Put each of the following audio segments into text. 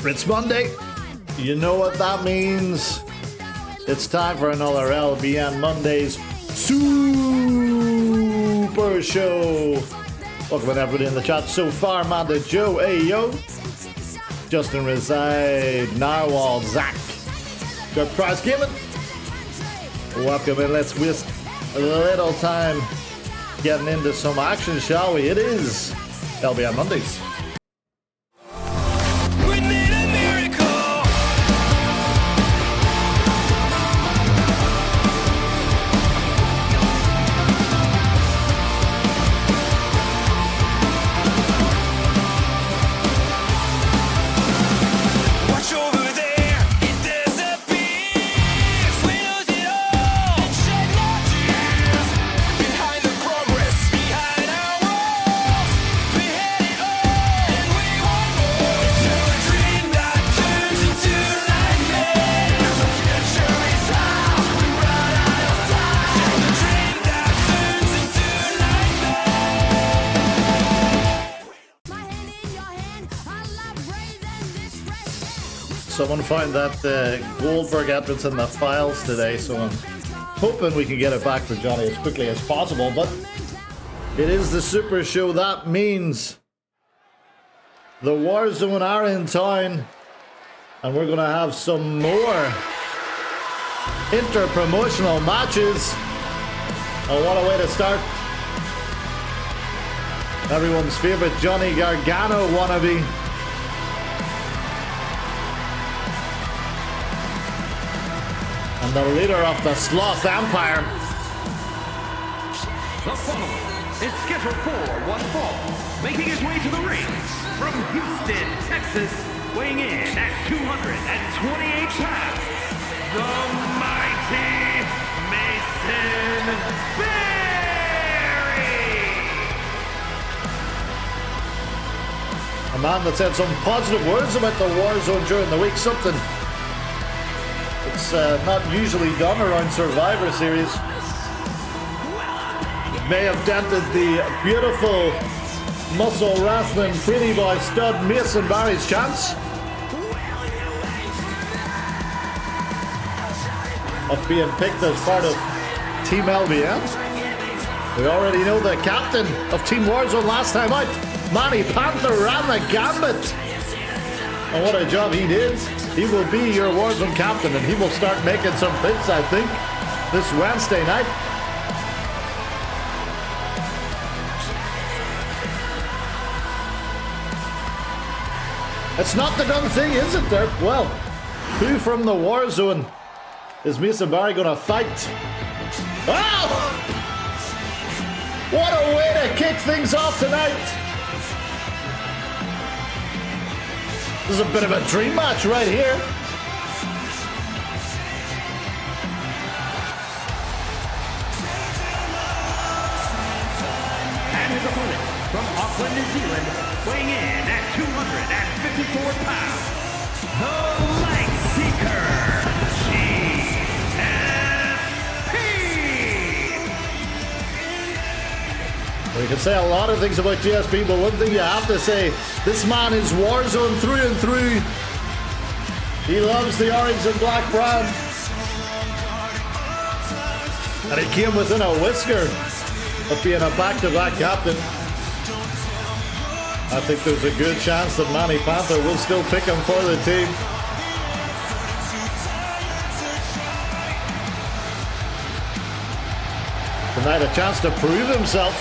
It's Monday. You know what that means. It's time for another LBN Mondays Super Show. Welcome everybody in the chat so far. Amanda, Joe, Ayo, Justin Reside, Narwhal, Zach, Good Prize Gaming. Welcome in. Let's waste a little time getting into some action, shall we? It is LBN Mondays. Someone found that Goldberg entrance in the files today, so I'm hoping we can get it back for Johnny as quickly as possible, but it is the Super Show. That means the Warzone are in town, and we're going to have some more inter-promotional matches. And what a way to start. Everyone's favorite Johnny Gargano wannabe. And the leader of the Sloth Empire. The following is scheduled for one fall, making his way to the ring from Houston, Texas, weighing in at 228 pounds, the mighty Mason Berry. A man that said some positive words about the Warzone during the week, something it's not usually done around Survivor Series. It may have dented the beautiful muscle wrestling pretty boy stud Mason Berry's chance of being picked as part of Team LBN. We already know the captain of Team Warzone last time out, Manny Panther, ran the gambit. And what a job he did. He will be your Warzone captain, and he will start making some picks, I think, this Wednesday night. It's not the done thing, is it, there? Well, who from the Warzone is Mason Berry going to fight? Oh! What a way to kick things off tonight! This is a bit of a dream match right here. And his opponent from Auckland, New Zealand, weighing in at 254 pounds, the Light Seeker, GSP. We can say a lot of things about GSP, but one thing you have to say, this man is Warzone through and through. He loves the orange and black brand. And he came within a whisker of being a back-to-back captain. I think there's a good chance that Manny Panther will still pick him for the team. Tonight a chance to prove himself.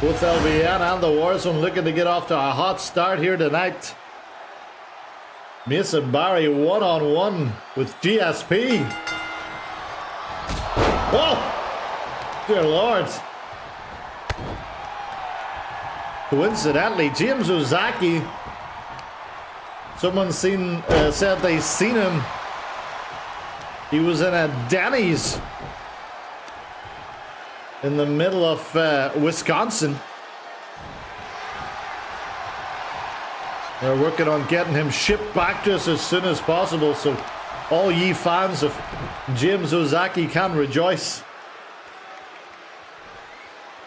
Both LBN and the Warzone looking to get off to a hot start here tonight. Mason Berry one-on-one with GSP. Oh! Dear Lord. Coincidentally, James Ozaki, someone said they seen him. He was in a Denny's in the middle of Wisconsin. They're working on getting him shipped back to us as soon as possible, so all ye fans of James Ozaki can rejoice.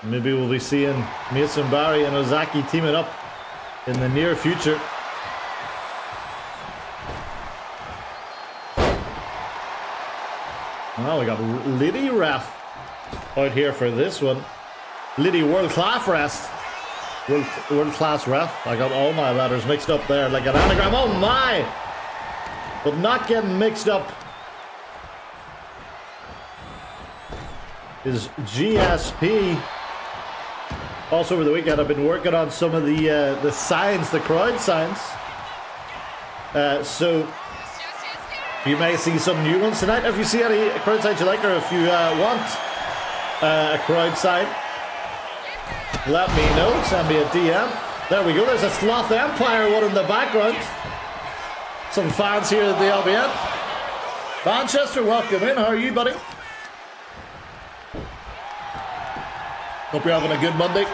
Maybe we'll be seeing Mason Berry and Ozaki teaming up in the near future. Oh, we got Liddy ref out here for this one. Liddy world-class ref. World-class ref. I got all my letters mixed up there like an anagram. Oh my! But not getting mixed up is GSP. Also over the weekend I've been working on some of the signs, the crowd signs. So you may see some new ones tonight. If you see any crowd signs you like, or if you want a crowd sign, let me know. Send me a DM. There we go. There's a Sloth Empire one in the background. Some fans here at the LBN. Manchester, welcome in. How are you, buddy? Hope you're having a good Monday.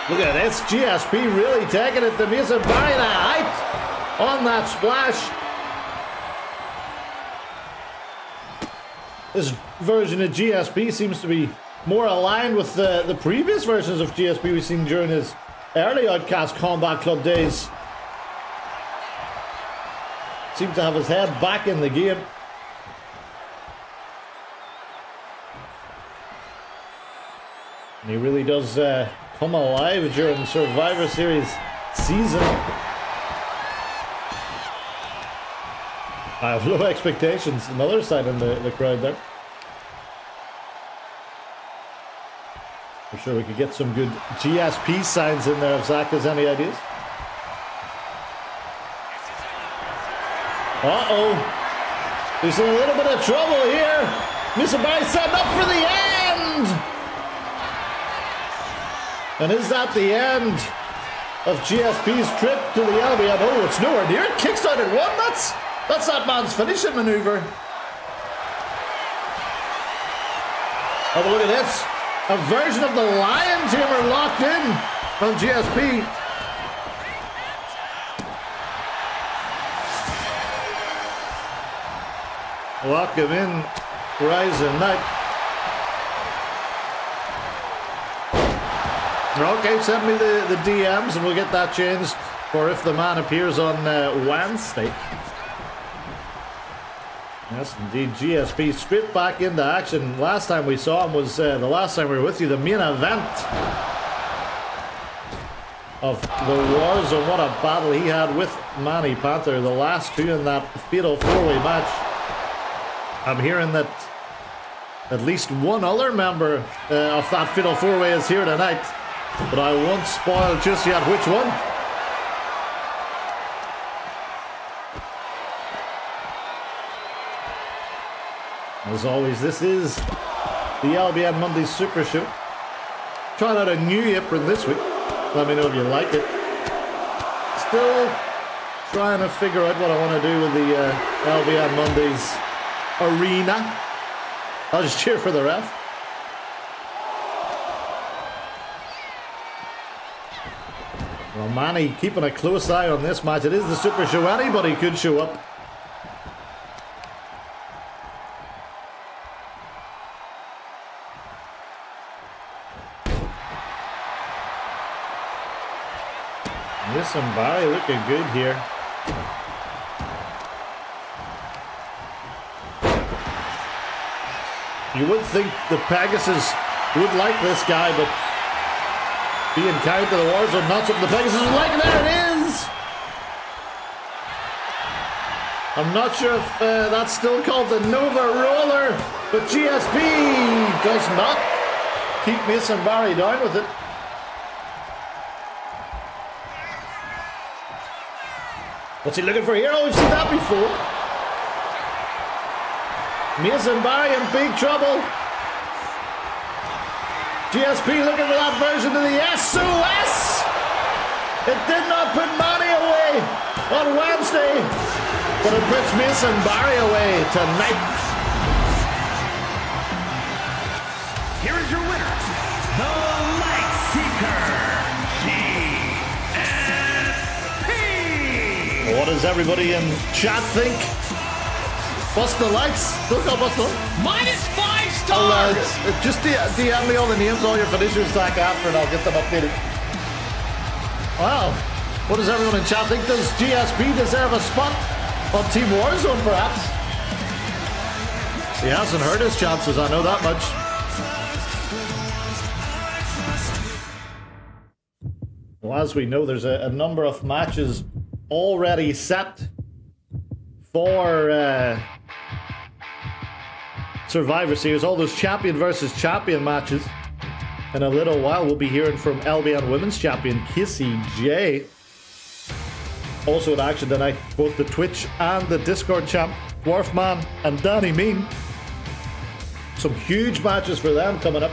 Look at this. GSP really taking it to Mason Barry. The height on that splash. This version of GSP seems to be more aligned with the previous versions of GSP we've seen during his early Outcast Combat Club days. Seems to have his head back in the game. And he really does come alive during Survivor Series season. I have low expectations. Another side in the crowd there. I'm sure we could get some good GSP signs in there if Zach has any ideas. Uh-oh. There's a little bit of trouble here. Mr. Barry setting up for the end. And is that the end of GSP's trip to the LBN? Oh, it's nowhere near. Kickstarted one. That's that man's finishing maneuver. Have a look at this. A version of the Lion Tamer locked in on GSP. Welcome in, Rising Knight. Okay, send me the DMs and we'll get that changed for if the man appears on Wednesday. Yes, indeed, GSP straight back into action. Last time we saw him was the last time we were with you, the main event of the Warzone. What a battle he had with Manny Panther, the last two in that fatal four-way match. I'm hearing that at least one other member of that fatal four-way is here tonight, but I won't spoil just yet which one. As always, this is the LBN Mondays Supershow. Trying out a new apron this week. Let me know if you like it. Still trying to figure out what I want to do with the LBN Mondays arena. I'll just cheer for the ref. Well, Manny keeping a close eye on this match. It is the Super Show. Anybody could show up. Listen, Barry looking good here. You would think the Pegasus would like this guy, but being carried to the Warzone, not something the Pegasus would like. There it is! I'm not sure if that's still called the Nova Roller, but GSP does not keep Mason Barry down with it. What's he looking for here? Oh, we've seen that before. Mason Barry in big trouble. GSP looking for that version of the SOS. It did not put Manny away on Wednesday, but it puts Mason Barry away tonight. Here is your winner, the Light Seeker, GSP. What does everybody in chat think? Bust the lights. Still call Bust the lights. -5 stars. Just DM me all the names, all your finishers back after, and I'll get them updated. Well, what does everyone in chat think? Does GSP deserve a spot on Team Warzone, perhaps? He hasn't hurt his chances, I know that much. Well, as we know, there's a number of matches already set for Survivor Series. All those champion versus champion matches. In a little while, we'll be hearing from LBN Women's Champion Kissy J. Also in action tonight, both the Twitch and the Discord champ, Dwarfman and Danny Mean. Some huge matches for them coming up.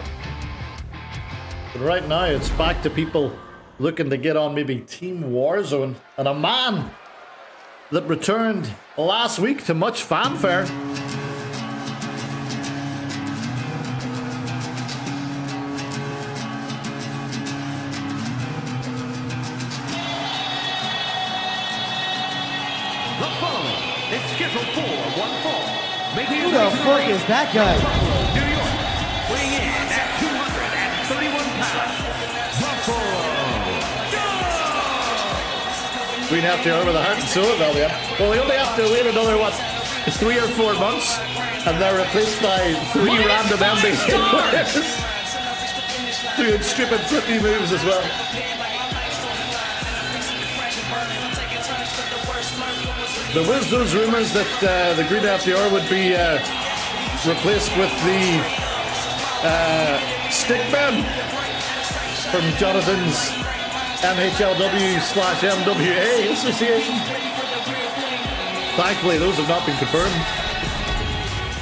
But right now, it's back to people looking to get on maybe Team Warzone. And a man that returned last week to much fanfare. Who the fuck is that guy? New York, weighing in at 231 pounds, Buffalo Joe! Green half the hour with a heart and soul of LBN. Well, we only have to wait another, 3 or 4 months, and they're replaced by 3 random MBA players doing stupid flippy moves as well. There was those rumours that the Green after hour would be replaced with the Stickman from Jonathan's MHLW/MWA association. Thankfully, those have not been confirmed.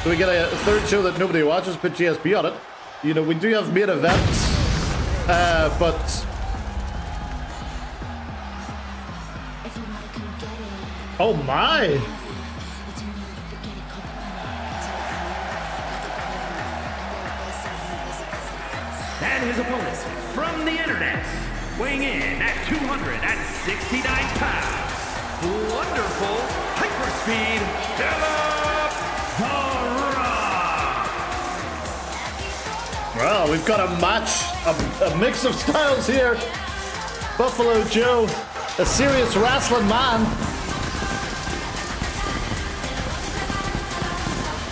So we get a third show that nobody watches, put GSP on it. You know, we do have main events, but... Oh my! And his opponent from the internet, weighing in at 269 pounds, wonderful hyperspeed Philip the Rock. Well, we've got a match, a mix of styles here. Buffalo Joe, a serious wrestling man,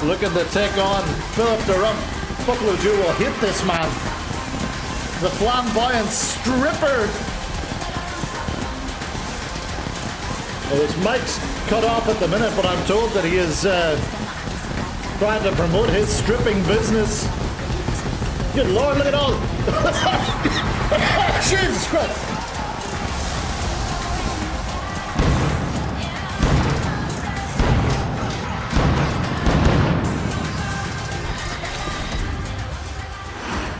looking to take on Philip the Rump. Buffalo Joe will hit this man. The flamboyant stripper. Well, his mic's cut off at the minute, but I'm told that he is trying to promote his stripping business. Good Lord, look at all. Jesus Christ.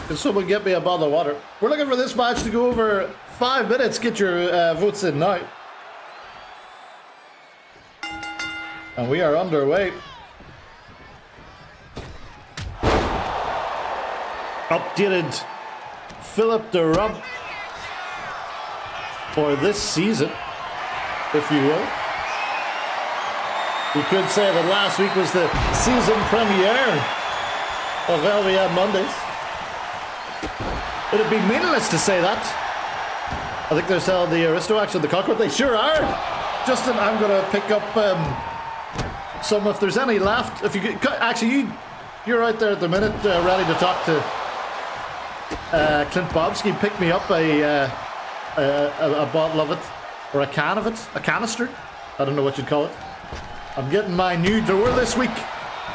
Can someone get me a bottle of water? We're looking for this match to go over 5 minutes. Get your votes in now. And we are underway. Updated Philip the Rump for this season, if you will. We could say that last week was the season premiere of LBN Mondays. It'd be meaningless to say that. I think they're selling the Aristo action, the Cockwood. They sure are. Justin, I'm going to pick up some if there's any left. If you could, actually, you're out there at the minute, ready to talk to Clint Bobsky. Pick me up a bottle of it, or a can of it, a canister. I don't know what you'd call it. I'm getting my new door this week.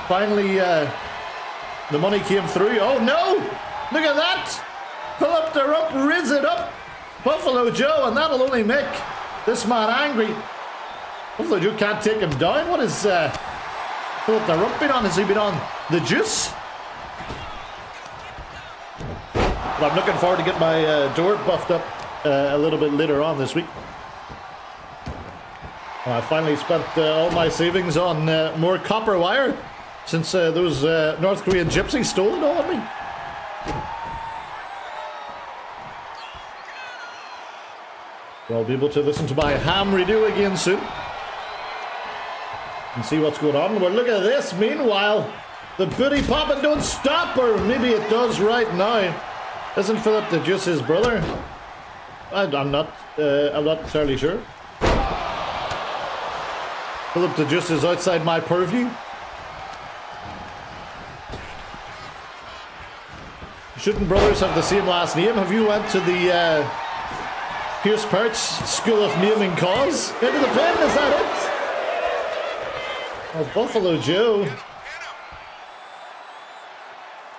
Finally, the money came through. Oh no! Look at that! Philip the Rump riz it up. Buffalo Joe, and that'll only make this man angry. Buffalo Joe can't take him down. What is Philip the Rump been on? Has he been on the juice? But I'm looking forward to get my door buffed up a little bit later on this week. I finally spent all my savings on more copper wire since those North Korean gypsies stole it all of me. Well, I'll be able to listen to my ham redo again soon and see what's going on. But look at this. Meanwhile, the booty popping don't stop, or maybe it does right now. Isn't Philip the Juice his brother? I'm not entirely sure. Philip de Just is outside my purview. Shouldn't brothers have the same last name? Have you went to the Pierce Perch School of Naming Cause? Into the pen, is that it? Oh, Buffalo Joe.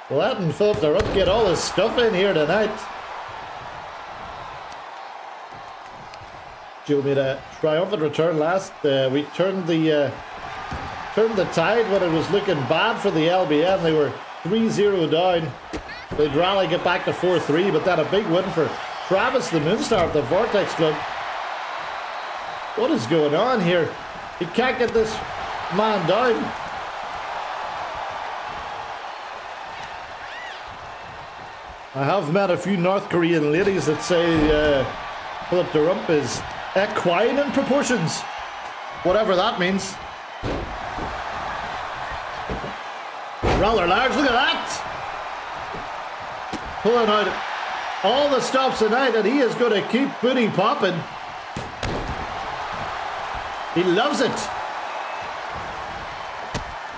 Letting Philip de Rupp get all his stuff in here tonight. Joe made a triumphant return last week. Turned the tide when it was looking bad for the LBN. They were 3-0 down. They'd rally, get back to 4-3, but then a big win for Travis the Moonstar of the Vortex Club. What is going on here? He can't get this man down. I have met a few North Korean ladies that say Philip de Rupp is equine in proportions. Whatever that means. Rather large, look at that! Pulling out all the stops tonight, and he is going to keep booty popping. He loves it.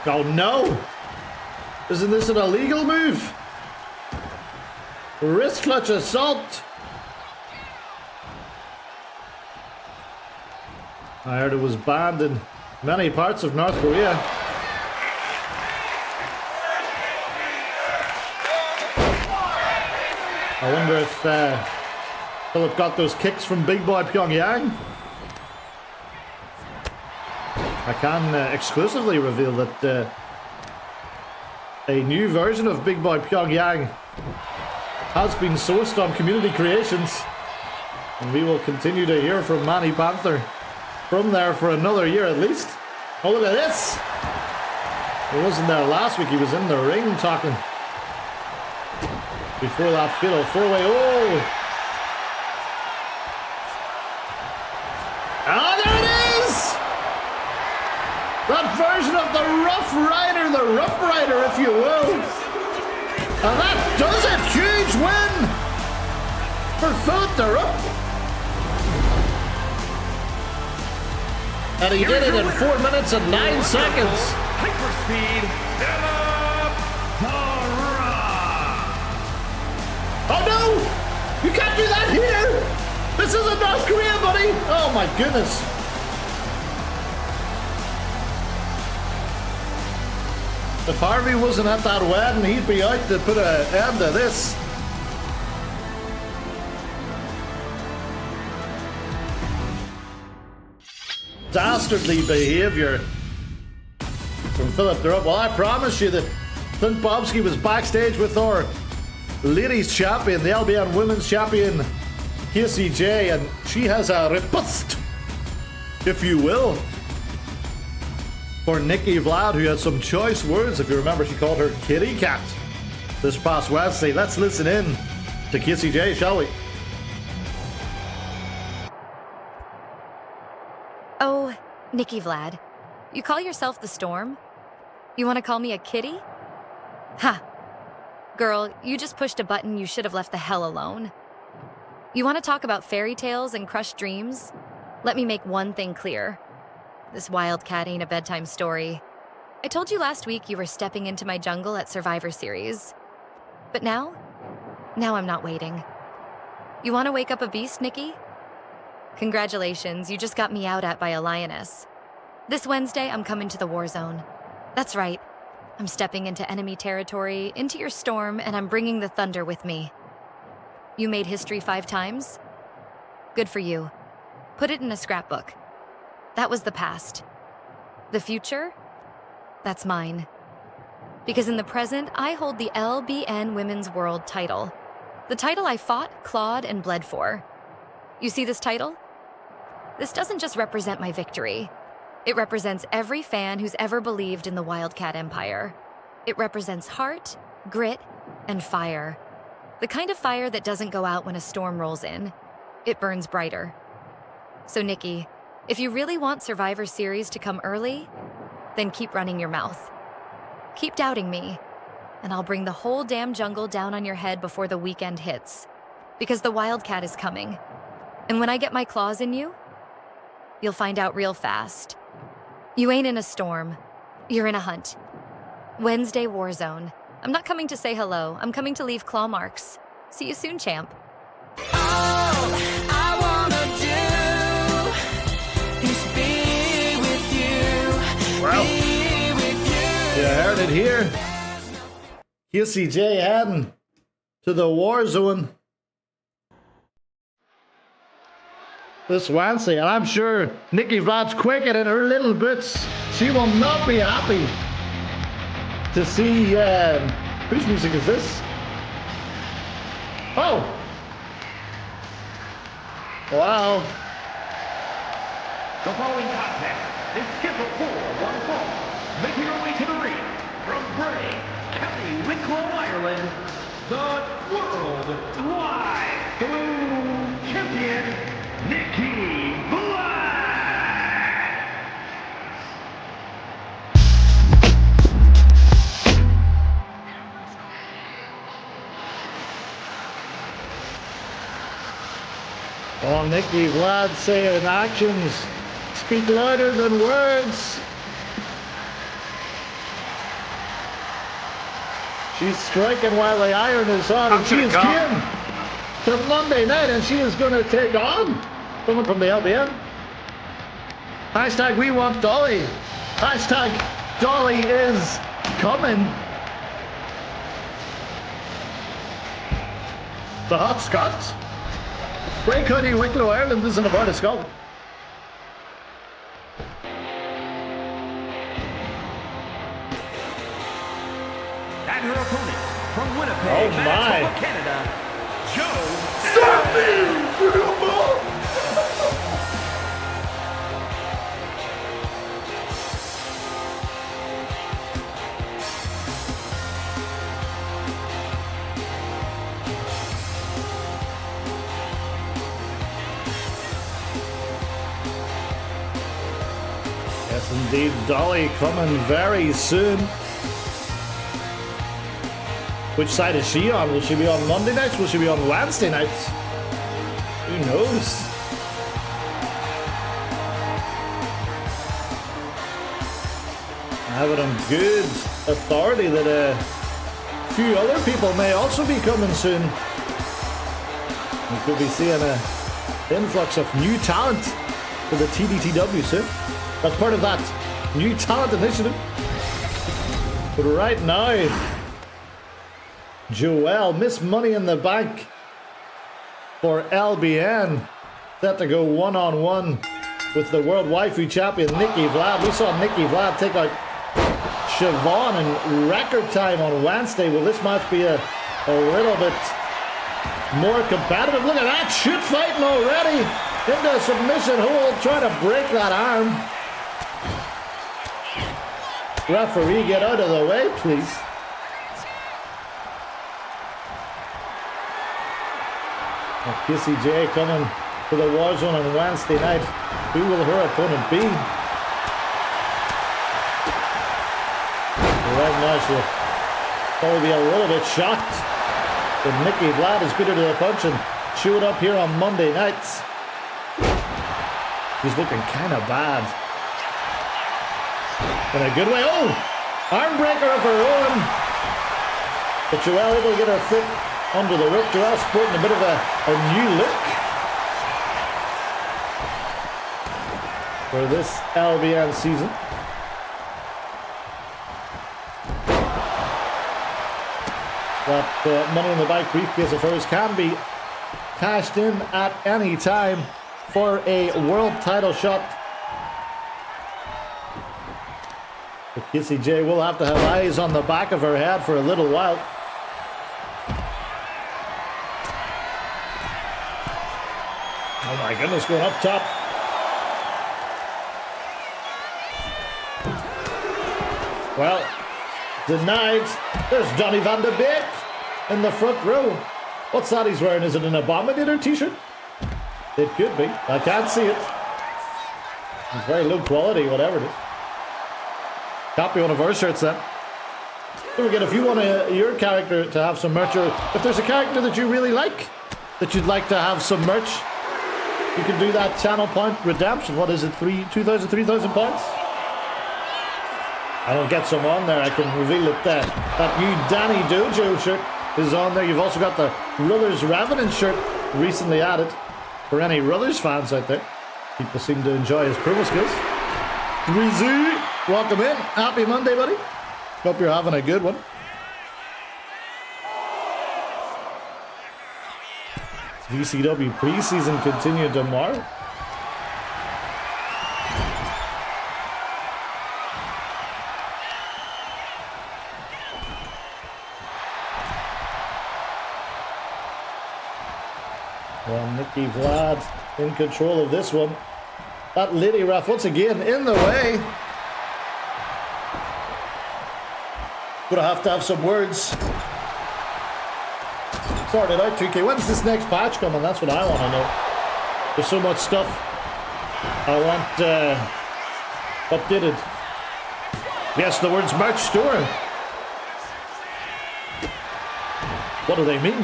Oh no! Isn't this an illegal move? Wrist clutch assault. I heard it was banned in many parts of North Korea. I wonder if Philip got those kicks from Big Boy Pyongyang. I can exclusively reveal that a new version of Big Boy Pyongyang has been sourced on Community Creations, and we will continue to hear from Manny Panther from there for another year at least. Oh, look at this! He wasn't there last week, he was in the ring talking before that fatal four-way. Oh! Ah, there it is! That version of the Rough Rider, the Rough Rider, if you will. And that does it! Huge win for Philip de Rupp. And he did it in 4 minutes and 9 seconds. Hyperspeed, Philip de Rupp. Oh no! You can't do that here! This isn't North Korea, buddy! Oh my goodness. If Harvey wasn't at that wedding, he'd be out to put an end to this. Dastardly behavior from Philip de Rupp. Well, I promise you that Clint Bobsky was backstage with our ladies champion, the LBN women's champion, Casey J, and she has a riposte, if you will, for Nikki Vlad, who had some choice words. If you remember, she called her kitty cat this past Wednesday. Let's listen in to Casey J, shall we? Oh, Nikki Vlad, you call yourself the Storm? You want to call me a kitty? Ha! Girl, you just pushed a button you should have left the hell alone. You want to talk about fairy tales and crushed dreams? Let me make one thing clear. This wildcat ain't a bedtime story. I told you last week you were stepping into my jungle at Survivor Series. But now I'm not waiting. You want to wake up a beast, Nikki? Congratulations, you just got me out at by a lioness. This Wednesday, I'm coming to the war zone. That's right. I'm stepping into enemy territory, into your storm, and I'm bringing the thunder with me. You made history 5 times? Good for you. Put it in a scrapbook. That was the past. The future? That's mine. Because in the present, I hold the LBN Women's World title. The title I fought, clawed, and bled for. You see this title? This doesn't just represent my victory. It represents every fan who's ever believed in the Wildcat Empire. It represents heart, grit, and fire. The kind of fire that doesn't go out when a storm rolls in. It burns brighter. So Nikki, if you really want Survivor Series to come early, then keep running your mouth. Keep doubting me, and I'll bring the whole damn jungle down on your head before the weekend hits. Because the Wildcat is coming. And when I get my claws in you, you'll find out real fast. You ain't in a storm. You're in a hunt. Wednesday Warzone. I'm not coming to say hello. I'm coming to leave claw marks. See you soon, champ. All I wanna do is be with you. Well, Be with you. you heard it here. Kissy J heading to the war zone this Wednesday, and I'm sure Nikki Vlad's quaking in her little boots. She will not be happy to see whose music is this? Oh! Wow. The following contest is scheduled for one fall. Making her way to the ring from Bray, County Wicklow, Ireland, the World Wide Champion, Nikki Vlad. Oh, Nikki Vlad saying actions speak louder than words. She's striking while the iron is on, and she is keen to Monday night, and she is going to take on someone from the LBN. Hashtag we want Dolly. Hashtag Dolly is coming. The Hot Scots. Bray County, Wicklow, Ireland isn't about a Scotland. And her opponent from Winnipeg, Oh, Manitoba, my. Canada, Joe. Yes, indeed, Dolly coming very soon. Which side is she on? Will she be on Monday nights? Will she be on Wednesday nights? Who knows? I have it on good authority that a few other people may also be coming soon. We could be seeing an influx of new talent for the TDTW soon. That's part of that new talent initiative. But right now, Joelle, Miss Money in the Bank for LBN, set to go one-on-one with the World Waifu Champion Nikki Vlad. We saw Nikki Vlad take out Siobhan in record time on Wednesday. Will this match be a little bit more competitive? Look at that, shoot fighting already into a submission hold, trying to break that arm. Referee, get out of the way, please. Kissy J coming to the war zone on Wednesday night. Who will her opponent be? Right now she'll probably be a little bit shocked that Nikki Vlad has beat her to the punch and showed up here on Monday nights. She's looking kind of bad. In a good way. Oh! Arm breaker of her own. But Joelle able to get her foot under the rope. Joelle sporting a bit of a new look for this LBN season. That Money in the Bank briefcase of hers can be cashed in at any time for a world title shot. But Kissy J will have to have eyes on the back of her head for a little while. Oh my goodness, going up top. Well, denied. There's Johnny Van de Beek in the front row. What's that he's wearing? Is it an Abominator t-shirt? It could be. I can't see it. It's very low quality, whatever it is. Can't be one of our shirts then. Don't forget, if you want your character to have some merch, or if there's a character that you really like, that you'd like to have some merch, You can do that channel point redemption. What is it? 2,000, 3,000 points? I will get some on there. I can reveal it there. That new Danny Dojo shirt is on there. You've also got the Ruthers Revenant shirt recently added for any Ruthers fans out there. People seem to enjoy his promo skills. Rizzu, welcome in. Happy Monday, buddy. Hope you're having a good one. VCW preseason continued tomorrow. Well, Nicky Vlad in control of this one. That lady ref once again in the way. Gonna have to have some words. Sort it out, 2K. When's this next patch coming? That's what I want to know. There's so much stuff I want updated. Yes, the words merch store. What do they mean?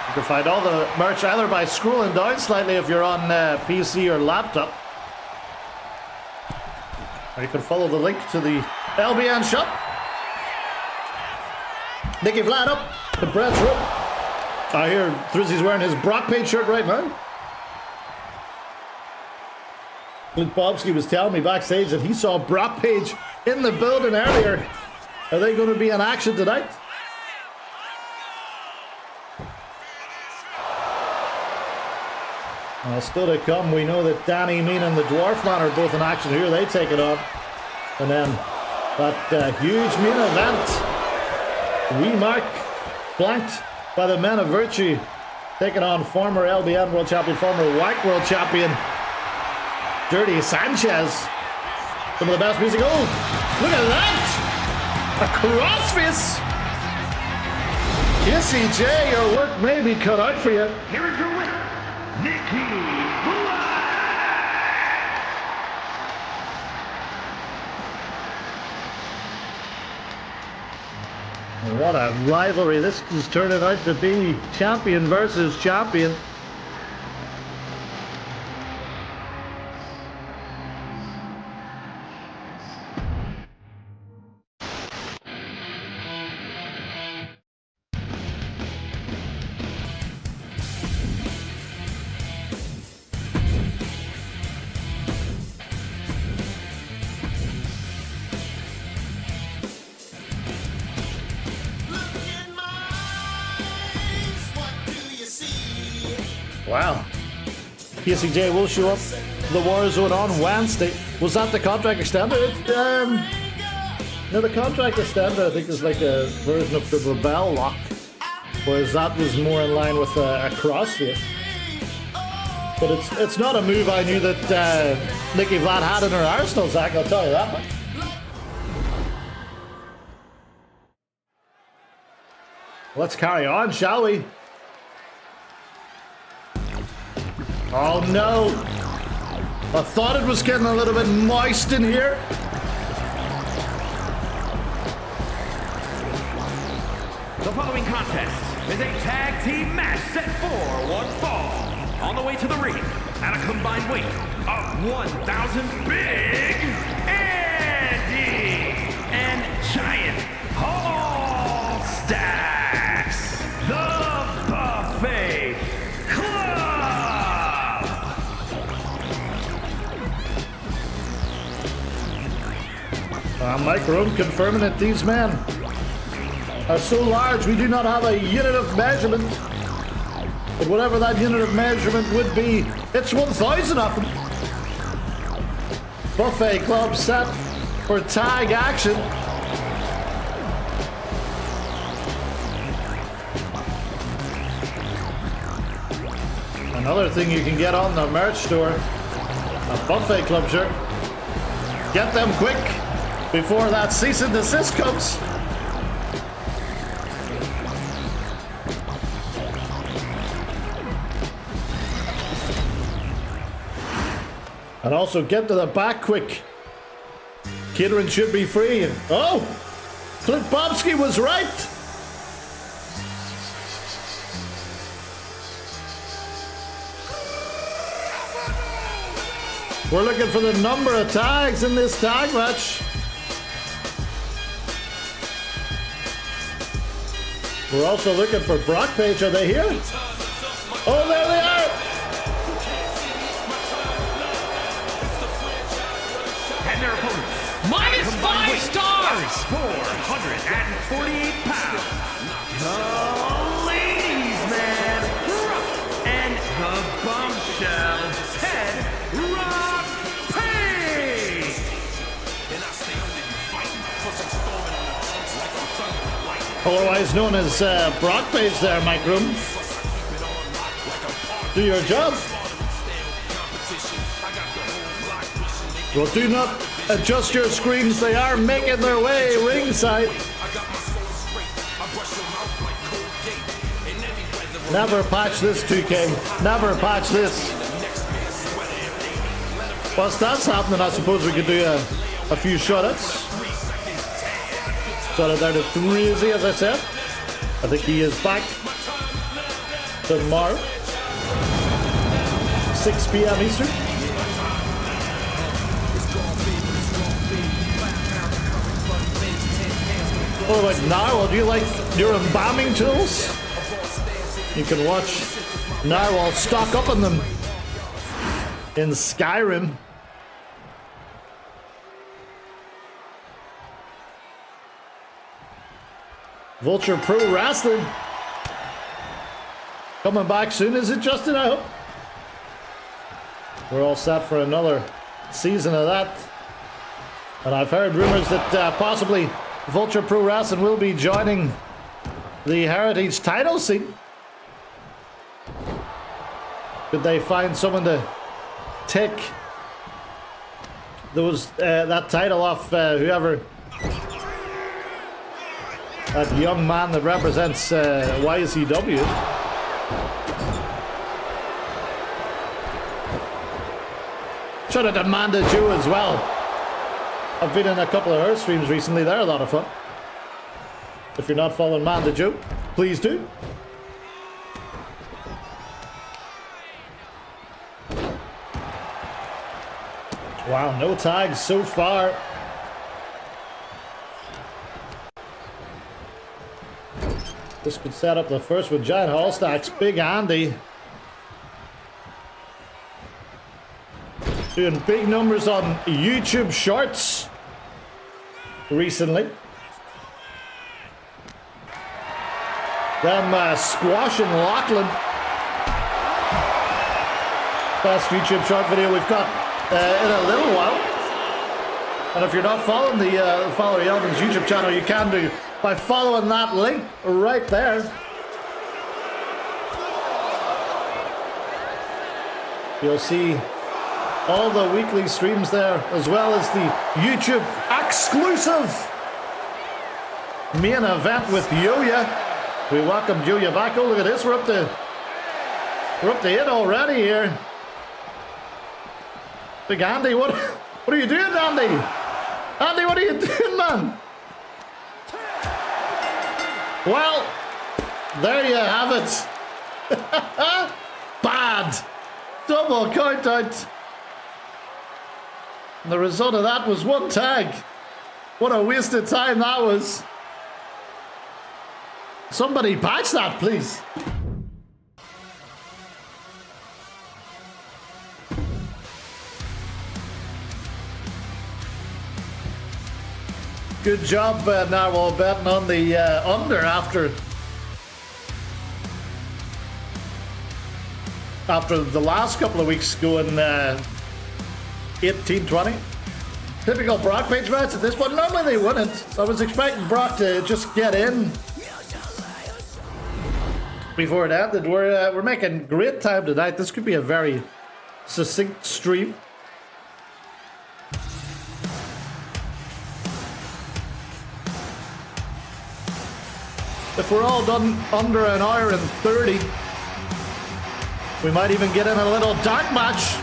You can find all the merch either by scrolling down slightly if you're on PC or laptop. Or you can follow the link to the LBN shop. Nicky Vlad up, the Brett's rope. I hear Thrizzy's wearing his Brock Page shirt right now. Clint Bobsky was telling me backstage that he saw Brock Page in the building earlier. Are they going to be in action tonight? Still to come, we know that Danny Mean and the Dwarf Man are both in action here. They take it on. And then that huge main event. Remark blanked by the men of Virtue, taking on former LBN World Champion, former WAC World Champion, Dirty Sanchez. Some of the best music. Oh, look at that! A crossface! Kissy J, your work may be cut out for you. Here is your winner, Nicky Vlad. What a rivalry this is turning out to be. Champion versus champion. Wow. PSCJ will show up the Warzone on Wednesday. Was that the contract extender? No, the contract extender I think is like a version of the Rebel lock, whereas that was more in line with a crossface. But it's not a move I knew that Nicky Vlad had in her arsenal, Zach, I'll tell you that much. Let's carry on, shall we? Oh no! I thought it was getting a little bit moist in here. The following contest is a tag team match set for one fall. On the way to the ring at a combined weight of 1,000, Big Andy and Giant Hall Stacks, the Buffet Mike Rome confirming that these men are so large we do not have a unit of measurement. But whatever that unit of measurement would be, it's 1,000 of them. Buffet Club set for tag action. Another thing you can get on the merch store, a Buffet Club shirt. Get them quick before that cease and desist comes. And also get to the back quick. Catering should be free. Oh! Clint Bobsky was right! We're looking for the number of tags in this tag match. We're also looking for Brock Page. Are they here? Oh, there they are! And their opponents. Minus 5 stars! 448 pounds. The ladies' man. And the bombshell Ted Rock Page. Otherwise known as Brock Page there, Mike Room. Do your job. Well, do not adjust your screens. They are making their way ringside. Never patch this, 2K. Never patch this. Whilst that's happening, I suppose we could do a few shoutouts. Shout out there to Threezy, as I said. I think he is back tomorrow. 6 p.m. Eastern. What about Narwhal? Do you like your embalming tools? You can watch Narwhal stock up on them in Skyrim. Vulture Pro Wrestling coming back soon, is it, Justin? I hope we're all set for another season of that. And I've heard rumors that possibly Vulture Pro Wrestling will be joining the Heritage title scene. Could they find someone to take that title off whoever? That young man that represents YCW. Shout out to Amanda Joe as well. I've been in a couple of her streams recently. They're a lot of fun. If you're not following Amanda Joe, please do. Wow, no tags so far. This could set up the first with Giant Hallstacks. Big Andy doing big numbers on YouTube Shorts recently. Them squashing Lachlan. Best YouTube short video we've got in a little while. And if you're not following the Follow Yeldon's YouTube channel, you can do by following that link right there. You'll see all the weekly streams there, as well as the YouTube exclusive main event with Yoya. We welcome Yoya back. Oh, look at this. We're up to it already here. Big Andy, what are you doing, Andy? Andy, what are you doing, man? Well, there you have it. Bad. Double count out. And the result of that was one tag. What a waste of time that was. Somebody patch that, please. Good job, Narwhal, betting on the under after the last couple of weeks going 18-20. Typical Brock Page match at this point. Normally they wouldn't. I was expecting Brock to just get in before it ended. We're making great time tonight. This could be a very succinct stream. If we're all done under an hour and 30, we might even get in a little dark match.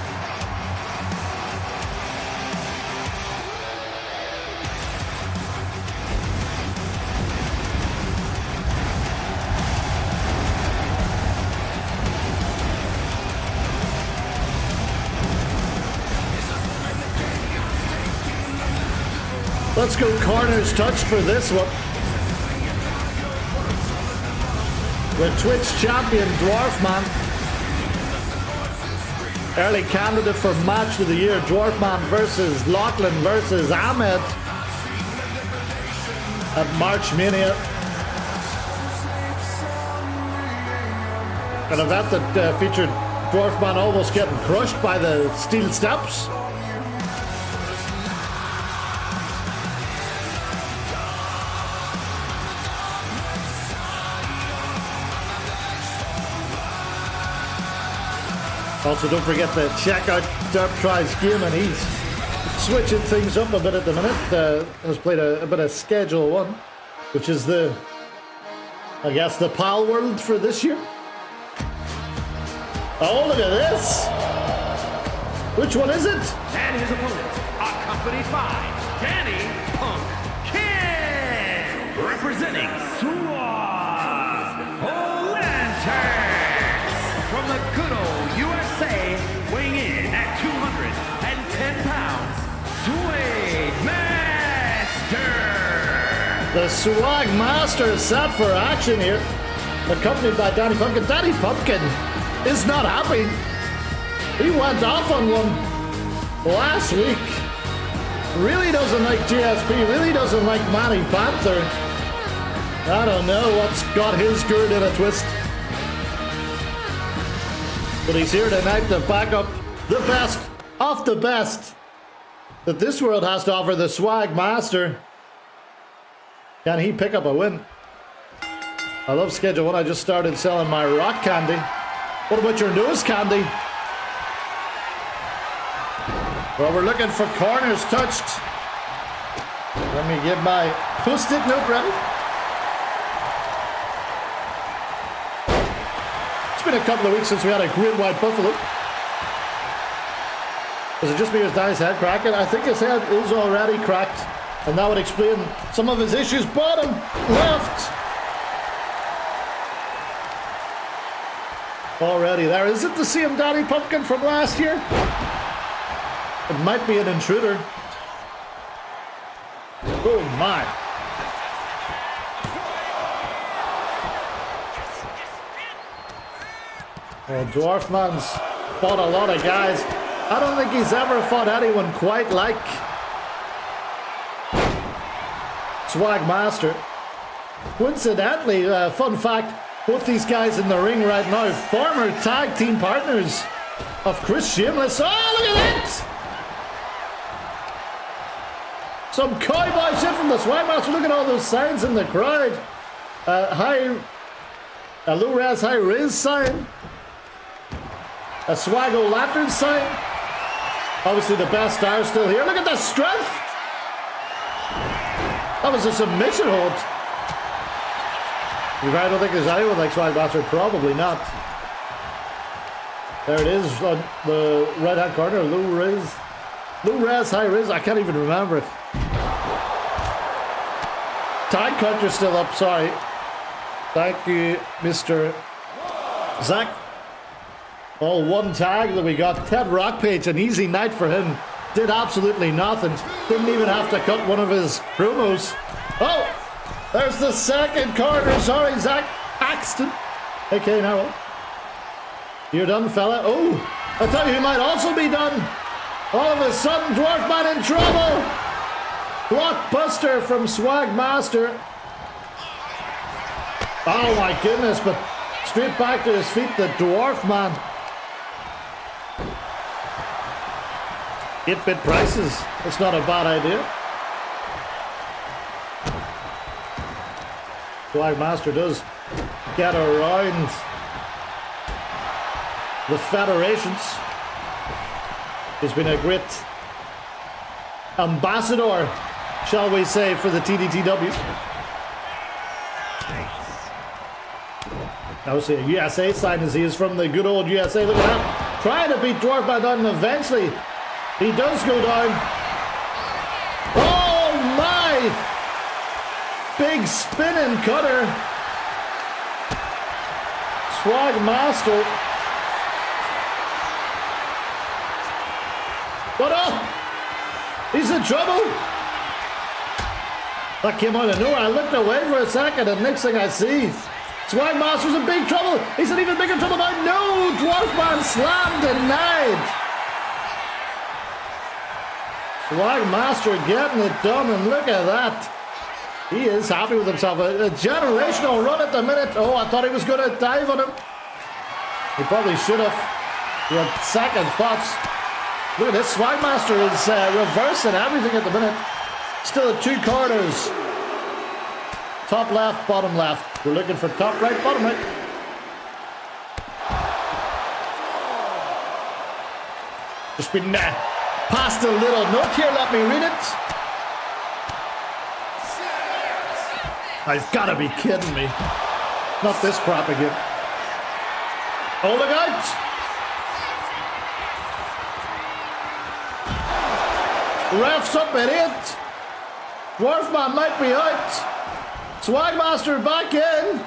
Let's go corners touched for this one. The Twitch champion Dwarfman. Early candidate for match of the year. Dwarfman versus Lachlan versus Ahmed at March Mania. An event that featured Dwarfman almost getting crushed by the steel steps. Also, don't forget to check out Derp Tries Game, and he's switching things up a bit at the minute. Has played a bit of Schedule 1, which is the PAL World for this year. Oh, look at this! Which one is it? And his opponent, accompanied by Danny Punk Kid, representing Swag Lantern from the good old USA, weighing in at 210 pounds, Swag Master. The Swag Master is set for action here, accompanied by Danny Pumpkin. Danny Pumpkin is not happy. He went off on one last week. Really doesn't like GSP, really doesn't like Manny Panther. I don't know what's got his gourd in a twist. But he's here tonight to back up the best of the best that this world has to offer, the Swag Master. Can he pick up a win? I love Schedule 1. I just started selling my rock candy. What about your nose candy? Well, we're looking for corners touched. Let me get my post-it note ready. It's been a couple of weeks since we had a great white buffalo. Was it just me or is Danny's head cracking? I think his head is already cracked, and that would explain some of his issues. Bottom left. Already there. Is it the same Danny Pumpkin from last year? It might be an intruder. Oh my. Well, Dwarfman's fought a lot of guys. I don't think he's ever fought anyone quite like Swag Master. Coincidentally, fun fact, both these guys in the ring right now, former tag team partners of Chris Shameless. Oh, look at that! Some cowboy shit from the Swag Master. Look at all those signs in the crowd. A low-res, high-res sign. A Swaggo Lantern sign. Obviously the best stars still here. Look at the strength! That was a submission hold. I don't think there's anyone like Swag Master. Probably not. There it is on the right-hand corner. Low-res, high-res. I can't even remember it. Tag counter's still up, sorry. Thank you, Mr. Zach. All one tag that we got. Ted Rockpage, an easy night for him. Did absolutely nothing. Didn't even have to cut one of his promos. Oh, there's the second corner. Sorry, Zach Axton. Okay, now you're done, fella. Oh, I thought you might also be done. All of a sudden, Dwarfman in trouble. Blockbuster from Swag Master. Oh my goodness, but straight back to his feet, the Dwarfman. 8-bit prices. That's not a bad idea. Swag Master does get around the federations. He's been a great ambassador, shall we say, for the TDTW. Obviously a USA sign as he is from the good old USA. Look at that. Trying to beat Dwarfman down, and eventually he does go down. Oh my! Big spinning cutter. Swag Master. But oh! He's in trouble! That came out of nowhere. I looked away for a second, and next thing I see, Swagmaster's in big trouble. He's in even bigger trouble now. No! Dwarfman slam denied. Swagmaster getting it done, and look at that. He is happy with himself. A generational run at the minute. Oh, I thought he was going to dive on him. He probably should have. He had second thoughts. Look at this. Swagmaster is reversing everything at the minute. Still at 2 corners. Top left, bottom left. We're looking for top right, bottom right. Just been passed a little note here. Let me read it. I've got to be kidding me. Not this crap again. Oh, look out! Ref's up at 8. Dwarfman might be out. Swagmaster back in.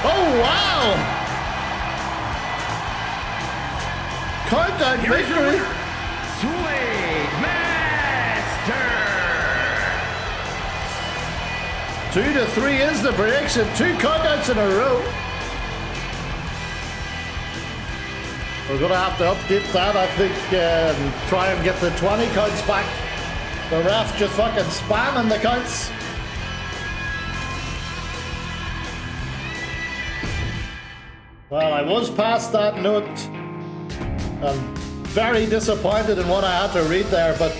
Oh, wow! Countdown victory. Swagmaster. 2-3 is the prediction. 2 countouts in a row. We're going to have to update that, I think, try and get the 20 counts back. The ref just fucking spamming the counts. Well, I was past that note. I'm very disappointed in what I had to read there, but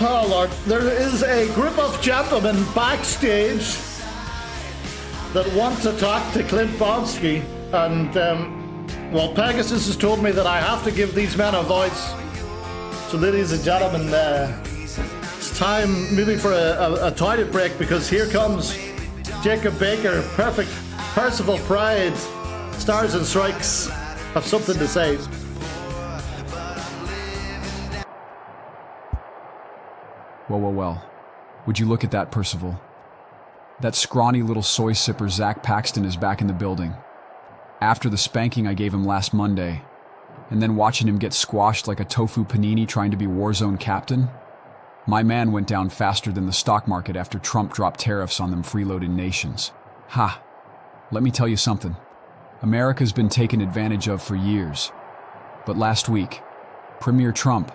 oh Lord, there is a group of gentlemen backstage that want to talk to Clint Bonsky, and well, Pegasus has told me that I have to give these men a voice. So ladies and gentlemen, it's time maybe for a toilet break, because here comes Jacob Baker, Perfect, Percival Pride, Stars and Strikes have something to say. Well. Would you look at that, Percival? That scrawny little soy sipper Zach Paxton is back in the building. After the spanking I gave him last Monday, and then watching him get squashed like a tofu panini trying to be Warzone captain, my man went down faster than the stock market after Trump dropped tariffs on them freeloaded nations. Ha! Let me tell you something. America's been taken advantage of for years. But last week, Premier Trump,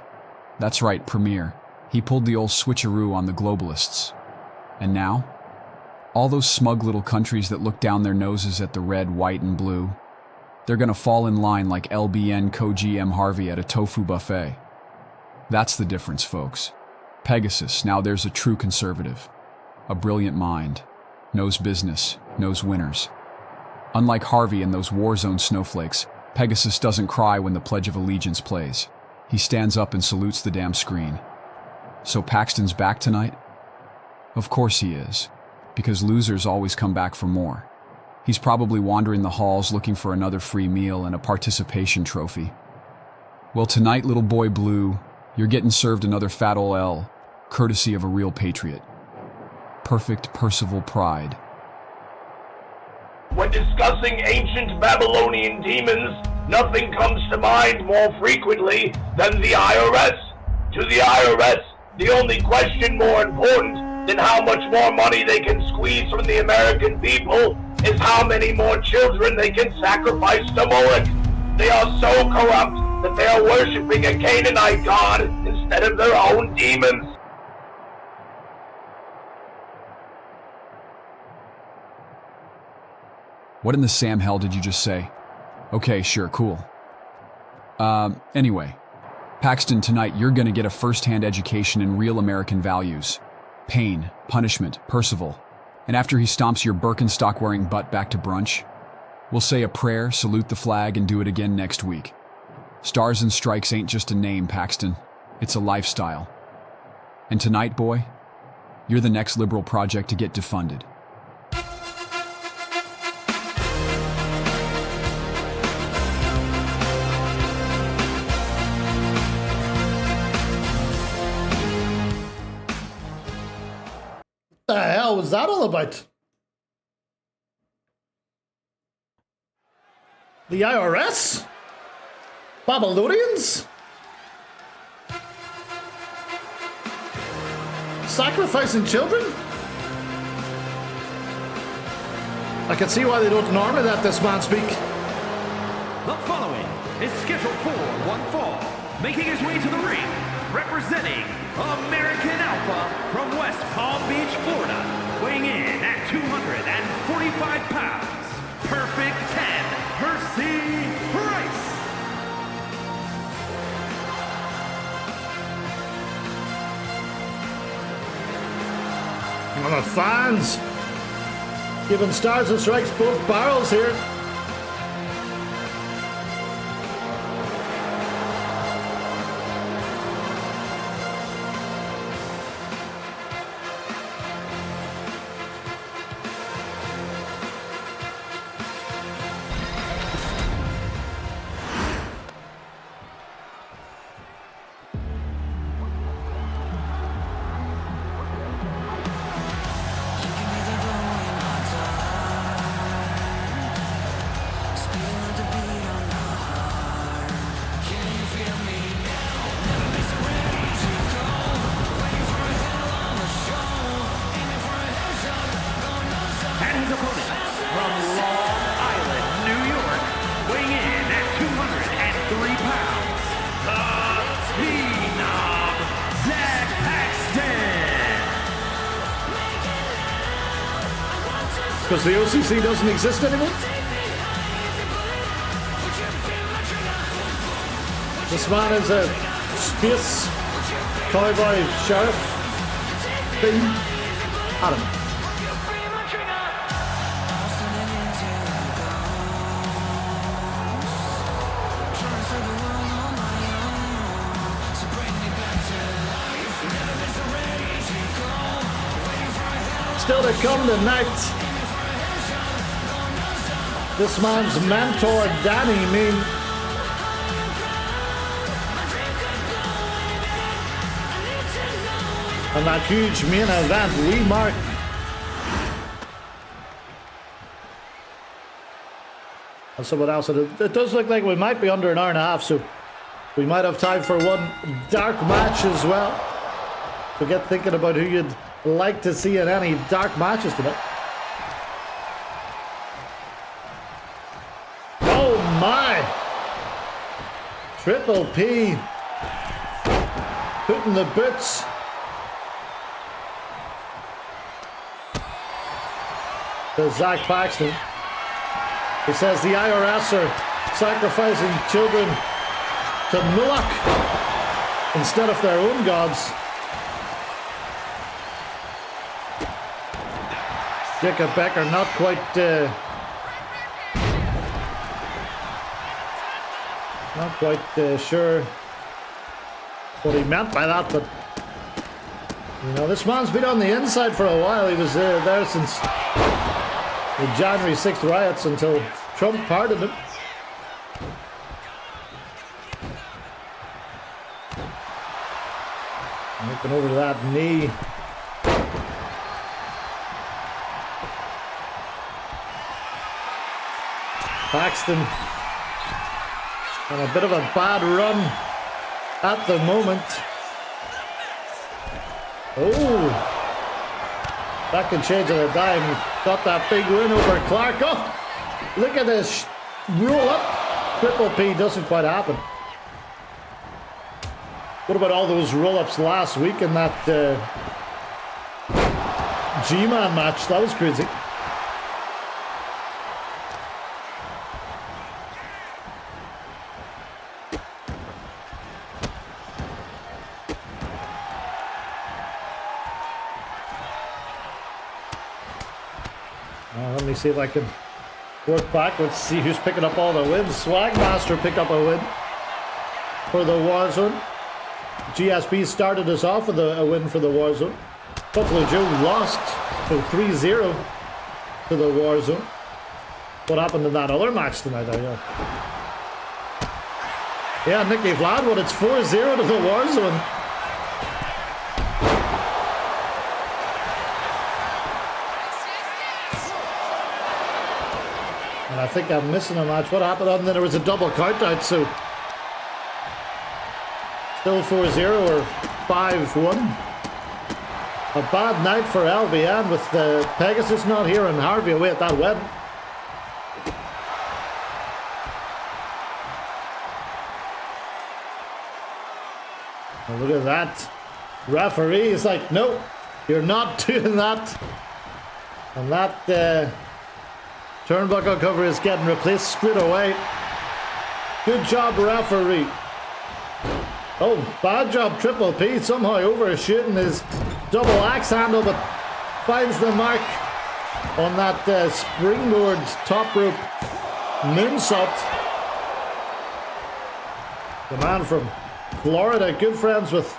that's right, Premier, he pulled the old switcheroo on the globalists. And now, all those smug little countries that look down their noses at the red, white, and blue, they're gonna fall in line like LBN Koji M. Harvey at a tofu buffet. That's the difference, folks. Pegasus, now there's a true conservative. A brilliant mind. Knows business, knows winners. Unlike Harvey and those Warzone snowflakes, Pegasus doesn't cry when the Pledge of Allegiance plays. He stands up and salutes the damn screen. So Paxton's back tonight? Of course he is, because losers always come back for more. He's probably wandering the halls looking for another free meal and a participation trophy. Well, tonight, little boy Blue, you're getting served another fat ol' L, courtesy of a real patriot. Perfect Percival Pride. When discussing ancient Babylonian demons, nothing comes to mind more frequently than the IRS. To the IRS, the only question more important than how much more money they can squeeze from the American people is how many more children they can sacrifice to Moloch. They are so corrupt that they are worshipping a Canaanite god instead of their own demons. What in the Sam hell did you just say? Okay, sure, cool. Anyway, Paxton, tonight you're gonna get a first-hand education in real American values. Pain, punishment, Percival. And after he stomps your Birkenstock-wearing butt back to brunch, we'll say a prayer, salute the flag, and do it again next week. Stars and Strikes ain't just a name, Paxton. It's a lifestyle. And tonight, boy, you're the next liberal project to get defunded. What the hell was that all about? The IRS? Babylonians? Sacrificing children? I can see why they don't normally let this man speak. The following is scheduled for one fall, making his way to the ring, representing American Alpha from West Palm Beach, Florida, weighing in at 245 pounds, Perfect 10, Percy Price. And the fans giving Stars and Strikes both barrels here. And his opponent from Long Island, New York, weighing in at 203 pounds, the Phenom, Zach Paxton. Because the OCC doesn't exist anymore? This man is a space cowboy sheriff thing. I don't know. Still to come tonight. This man's mentor, Danny Mean. And that huge main event, Lee Mark. And someone else. It does look like we might be under an hour and a half, so we might have time for one dark match as well. So get thinking about who you'd like to see in any dark matches tonight. Oh my! Triple P putting the boots. To Zach Paxton. He says the IRS are sacrificing children to Moloch instead of their own gods. Jacob Becker not quite sure what he meant by that, but you know, this man's been on the inside for a while. He was there since the January 6th riots until Trump pardoned him. Looking over to that knee. Paxton on a bit of a bad run at the moment. Oh, that can change at a dime. Got that big win over Clark. Oh, look at this roll up. Triple P doesn't quite happen. What about all those roll-ups last week in that G-Man match? That was crazy. Let me see if I can work backwards, see who's picking up all the wins. Swagmaster picked up a win for the Warzone. GSP started us off with a win for the Warzone. Buffalo Joe lost to 3-0 to the Warzone. What happened in that other match tonight? Yeah, Nicky Vlad, what, it's 4-0 to the Warzone. And I think I'm missing a match. What happened? And then there was a double count out, so still 4-0 or 5-1. A bad night for LBN with the Pegasus not here and Harvey away at that wedding. And look at that. Referee is like, no, you're not doing that. And that turnbuckle cover is getting replaced straight away. Good job, referee. Oh, bad job, Triple P. Somehow overshooting his double axe handle, but finds the mark on that springboard top rope moonsault. The man from Florida, good friends with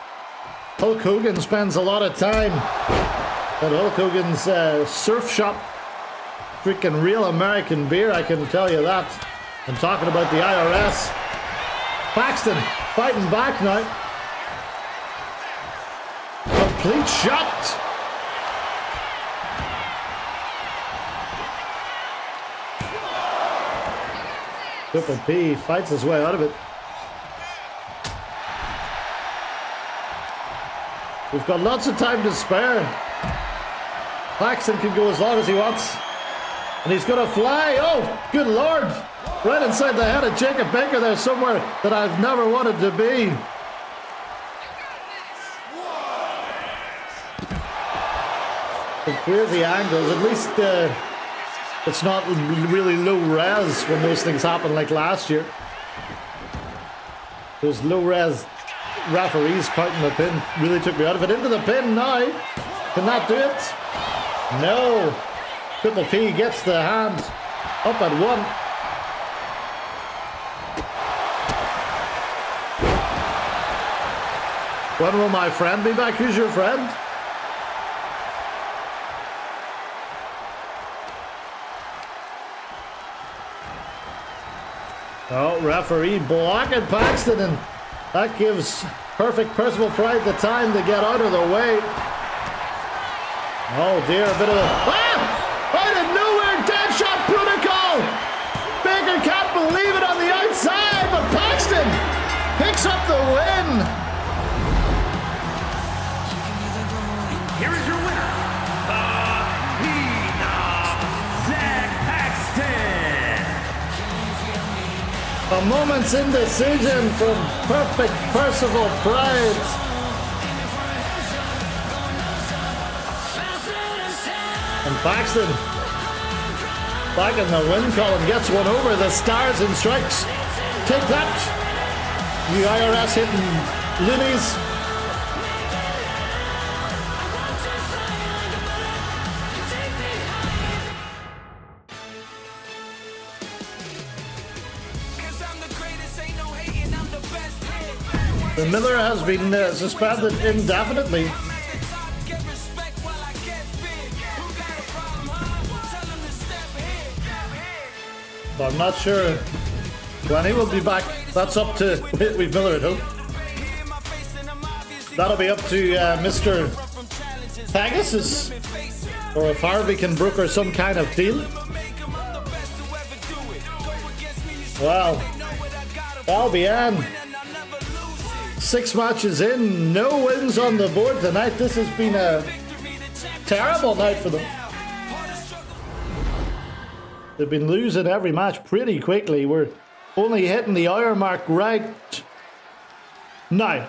Hulk Hogan, spends a lot of time at Hulk Hogan's surf shop, drinking real American beer, I can tell you that. I'm talking about the IRS. Paxton fighting back now. Complete shot. Triple P fights his way out of it. We've got lots of time to spare. Paxton can go as long as he wants. And he's gonna fly. Oh, good lord. Right inside the head of Jacob Baker there somewhere that I've never wanted to be. Some crazy angles. At least it's not really low res when those things happen like last year. Those low res referees counting the pin really took me out of it. Into the pin now. Can that do it? No. Triple P gets the hand up at one. When will my friend be back? Who's your friend? Oh, referee blocking Paxton, and that gives Perfect Percival Pride the time to get out of the way. Oh dear, a bit of a... Ah! Out of nowhere, dead shot protocol! Baker can't believe it on the outside, but Paxton picks up the win! Here is your winner, the Phenom, Zach Paxton. A moment's indecision from Perfect Percival Pride. And Paxton, back in the win column, gets one over the Stars and Strikes. Take that, you IRS hitting loonies. The Miller has been suspended indefinitely. So I'm not sure when he will be back. That's up to Whitweave Miller at home. That'll be up to Mr. Pegasus, or if Harvey can broker some kind of deal. Well, LBN, 6 matches in, no wins on the board tonight. This has been a terrible night for them. They've been losing every match pretty quickly. We're only hitting the hour mark right now.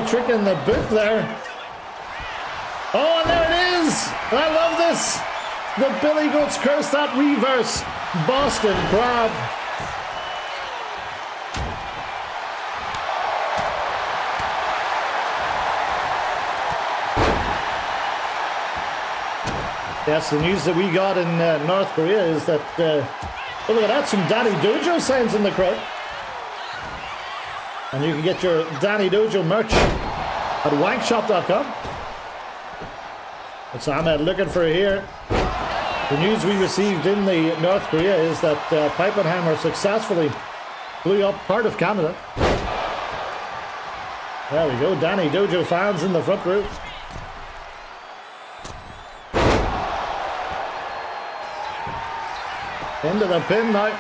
no trick in the book there. Oh, and there it is! I love this! The Billy Goats Curse, that reverse Boston Crab. Yes, the news that we got in North Korea is that, oh, look at that, some Danny Dojo signs in the crowd. And you can get your Danny Dojo merch at wankshop.com. It's Ahmed looking for here. The news we received in the North Korea is that Pipenheimer successfully blew up part of Canada. There we go, Danny Dojo fans in the front row. Into the pin now.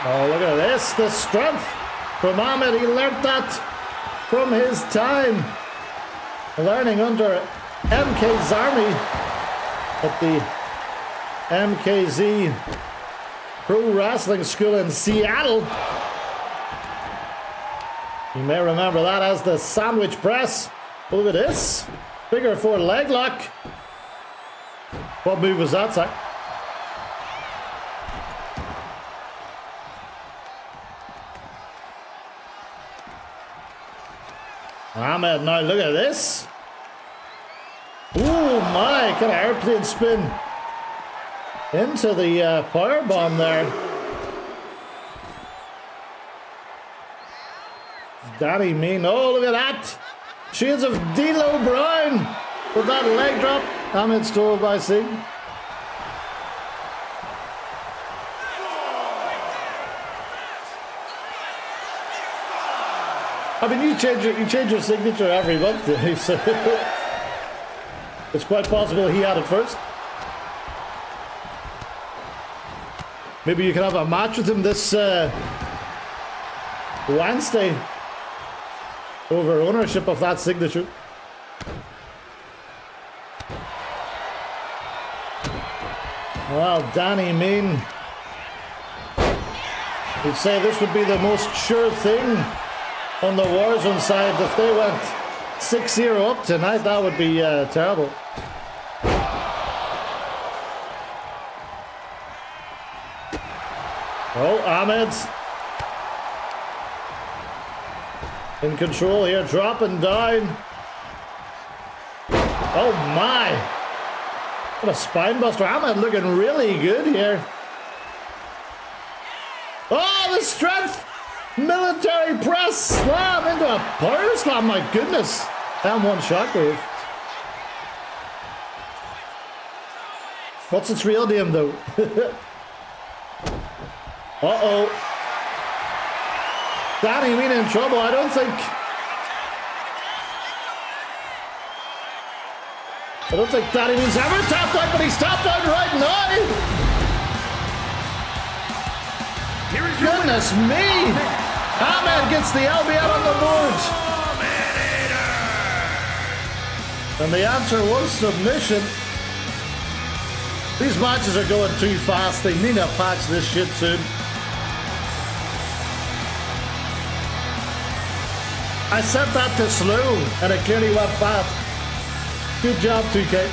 Oh, look at this, the strength from Ahmed. He learnt that from his time learning under MK's army at the MKZ Pro Wrestling School in Seattle. You may remember that as the sandwich press. Look at this. Figure 4 leg lock. What move was that, Zach? Ahmed now, look at this. Oh my, kind of airplane spin into the power bomb there. Danny Mean, oh look at that! Shades of D'Lo Brown with that leg drop. Ahmed stole by Singh. I mean, you change your signature every month, so it's quite possible he had it first. Maybe you can have a match with him this Wednesday. Over ownership of that signature. Well, Danny Mean would say this would be the most sure thing on the Warzone side. If they went 6-0 up tonight, that would be terrible. Oh, Ahmed's in control here, dropping down. Oh my! What a spine buster. Ahmed looking really good here. Oh, the strength! Military press slam into a power slam, my goodness. M1 shockwave. What's its real name though? Uh-oh. Danny Mean in trouble. I don't think Danny Mean's ever tapped out, but he's tapped out right now. Goodness me! Ahmed gets the LBN on the board. And the answer was submission. These matches are going too fast. They need to patch this shit soon. I set that to slow, and it clearly went fast. Good job, 2K.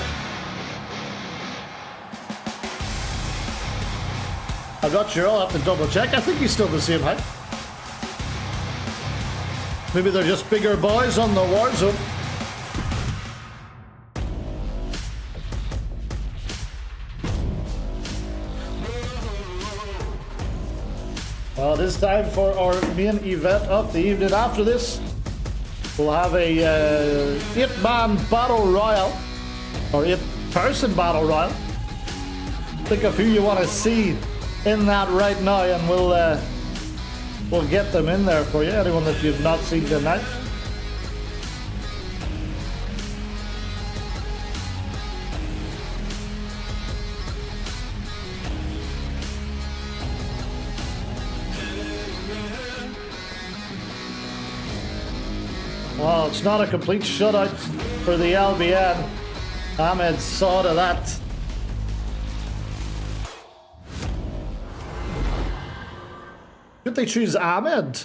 I'm not sure, I'll have to double check. I think he's still the same height. Maybe they're just bigger boys on the Warzone. Well, it is time for our main event of the evening. After this, we'll have a 8-man battle royal, or 8-person battle royal. Think of who you want to see in that right now, and we'll get them in there for you. Anyone that you've not seen tonight. Well, it's not a complete shutout for the LBN. Ahmed saw to that. Should they choose Ahmed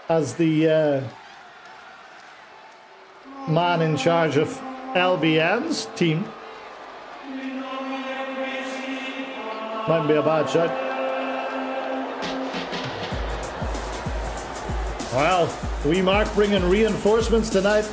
as the man in charge of LBN's team? Might be a bad shot. Well, we Mark bringing reinforcements tonight.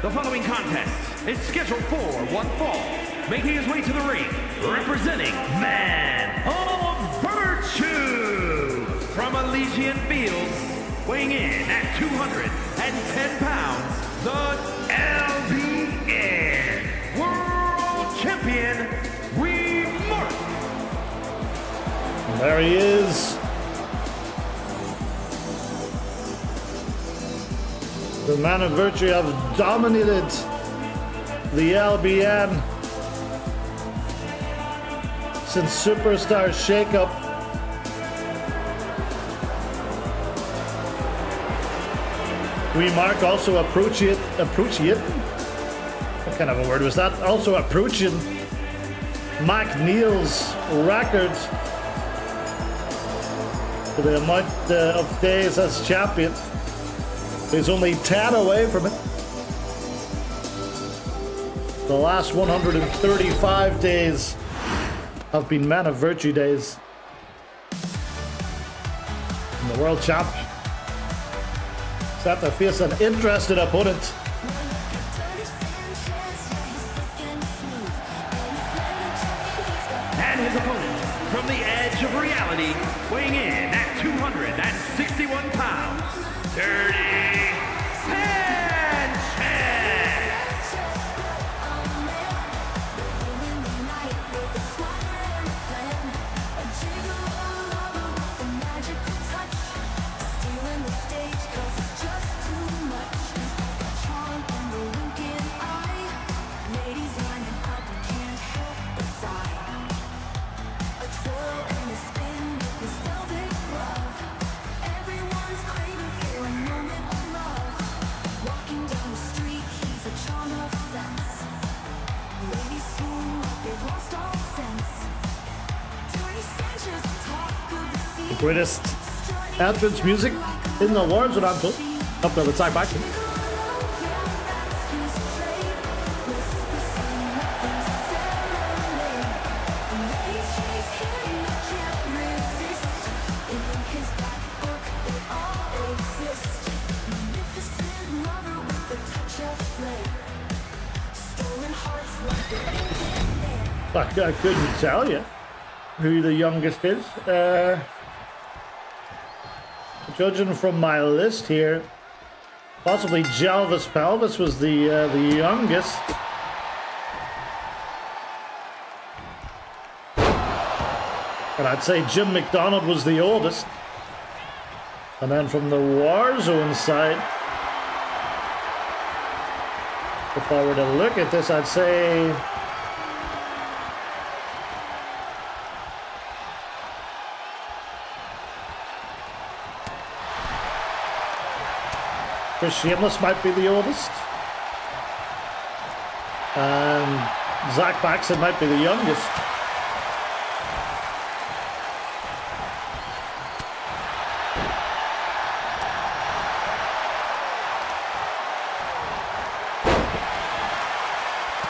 The following contest is scheduled for one fall. Making his way to the ring, representing Man of Virtue from Elysian Fields, weighing in at 210 pounds, the LBN World Champion, Mark. There he is. The Man of Virtue have dominated the LBN since Superstar Shakeup. We Mark also approaching. What kind of a word was that? Also approaching McNeil's record for the amount of days as champion. He's only 10 away from it. The last 135 days have been Man of Virtue days. And the world champ set to face an interesting opponent. And his opponent from the edge of reality, weighing in at 261 pounds, Dirty Sanchez. Greatest entrance music in the world, what I'm told. Up to the time back. I couldn't tell you who the youngest is. Judging from my list here, possibly Jalvis Pelvis was the youngest. And I'd say Jim McDonald was the oldest. And then from the Warzone side, if I were to look at this, I'd say Chris Shameless might be the oldest. And Zach Paxton might be the youngest.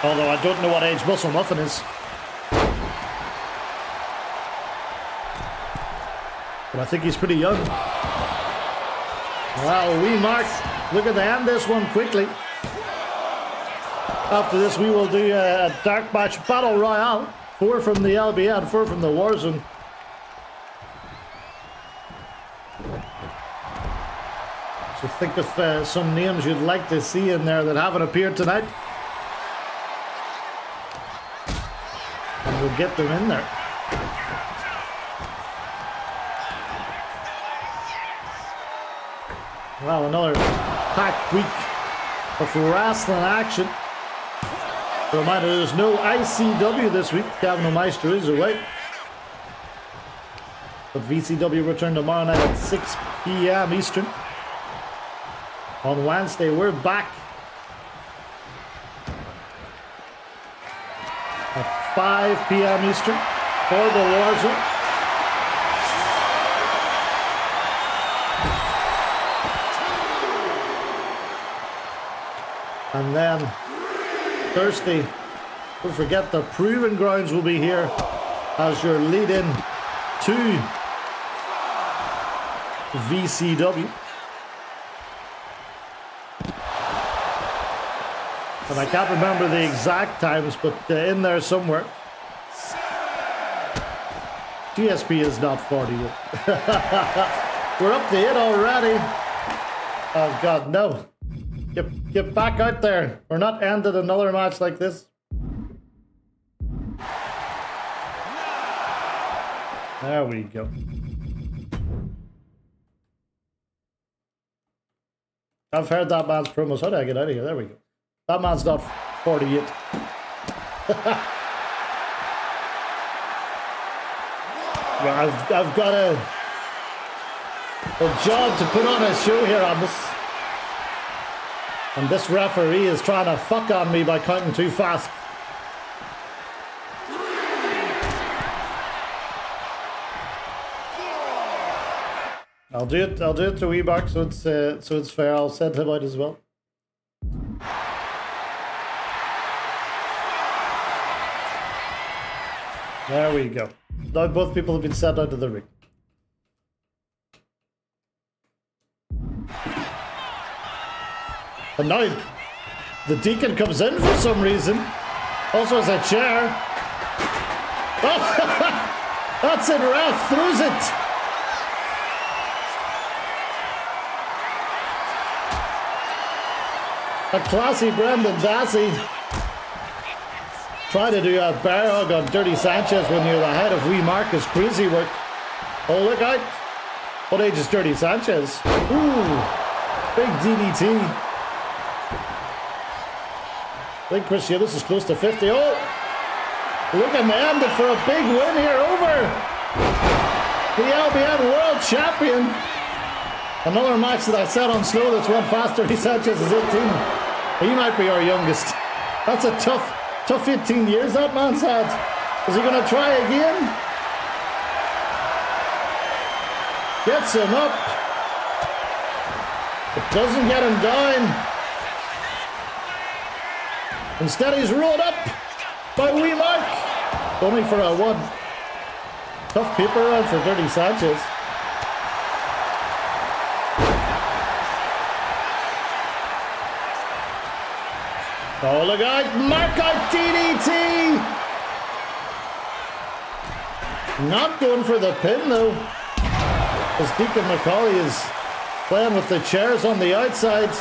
Although I don't know what age Muscle Muffin is. But I think he's pretty young. Well, we Mark looking to end this one quickly. After this, we will do a dark match battle royale. 4 from the LBN, 4 from the Warzone. So think of some names you'd like to see in there that haven't appeared tonight. And we'll get them in there. Well, another packed week of wrestling action. Reminder, there's no ICW this week. Kevin Meister is away. But VCW return tomorrow night at 6 p.m. Eastern. On Wednesday, we're back at 5 p.m. Eastern for the Warzone. And then Thursday, don't forget the Proving Grounds will be here as your lead-in to VCW. And I can't remember the exact times, but in there somewhere. GSP is not 40 yet. We're up to it already. Oh God, no. Get back out there. We're not ending another match like this. There we go. I've heard that man's promos. How do I get out of here? There we go. That man's not 40 yet. Well, I've got a job to put on a show here on this. And this referee is trying to fuck on me by counting too fast. I'll do it to Weebark so it's fair. I'll send him out as well. There we go. Now both people have been sent out to the ring. And now the Deacon comes in for some reason. Also has a chair. Oh, that's it, ref. Throws it. A classy Brendan Dassey. Try to do a bear hug on Dirty Sanchez when you're the head of Wee Marcus. Crazy work. Oh, look out. What age is Dirty Sanchez? Ooh, big DDT. I think Chris Yillis is close to 50. Oh, looking to end it for a big win here over the LBN World Champion. Another match that I said on slow that's went faster. Dirty Sanchez is 18. He might be our youngest. That's a tough 18 years that man's had. Is he going to try again? Gets him up. It doesn't get him down. Instead, he's rolled up by Wee Mark. Only for a one. Tough paper round for Dirty Sanchez. Oh, look out. Mark out DDT. Not going for the pin, though. As Deacon McCauley is playing with the chairs on the outside.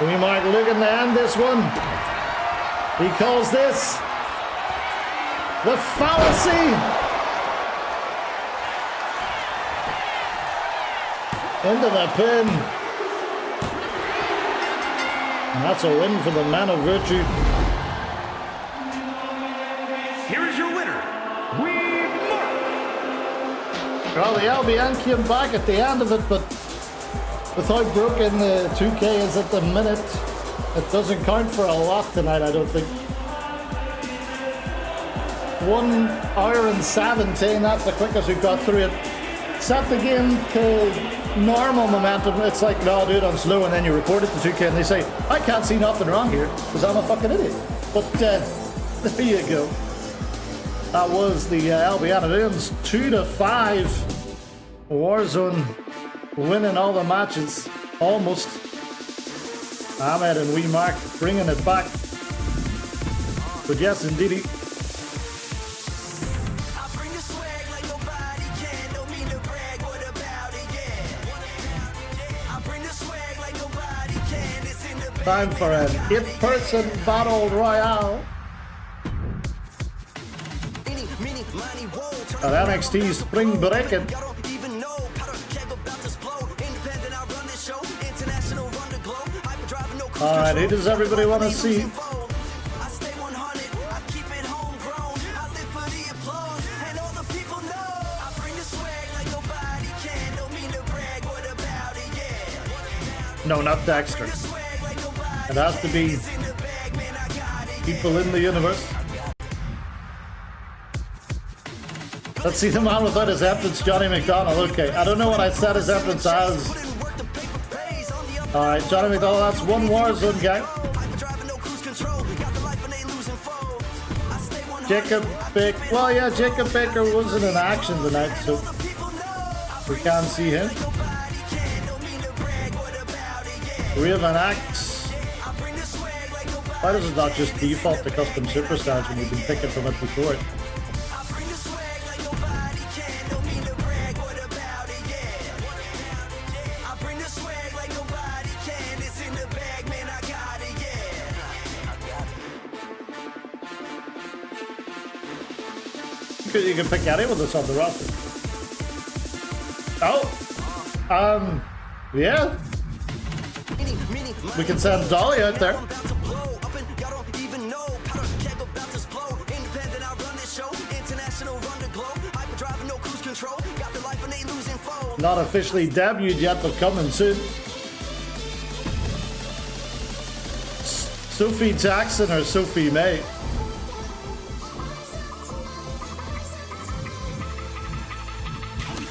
We might looking to end this one. He calls this the fallacy. Into the pin. And that's a win for the man of virtue. Here is your winner, Wee Mark. Well, the LBN came back at the end of it, but with how broken the 2K is at the minute, it doesn't count for a lot tonight, I don't think. 1 hour and 17, that's the quickest we've got through it. Set the game to normal momentum. It's like, no, do it on slow, and then you report it to 2K, and they say, I can't see nothing wrong here, because I'm a fucking idiot. But there you go. That was the LBN. It ends 2-5. Warzone winning all the matches, almost. Ahmed and Wee Mark bringing it back. But yes, indeed. Time for an 8-person battle royale. At NXT Spring Breaking. Alright, who does everybody want to see? No, not Dexter. It has to be people in the universe. Let's see the man without his entrance, Johnny McDonald. Okay, I don't know what I said his entrance as. Alright, Johnny McDonald, that's one Warzone guy. Jacob Baker. Well, yeah, Jacob Baker wasn't in action tonight, so we can't see him. Raven Axe. Why does it not just default to custom superstars when you can pick it from it before? You can pick anyone that's on the roster. Oh, yeah. We can send Dolly out there. Not officially debuted yet, but coming soon. Sophie Jackson or Sophie May?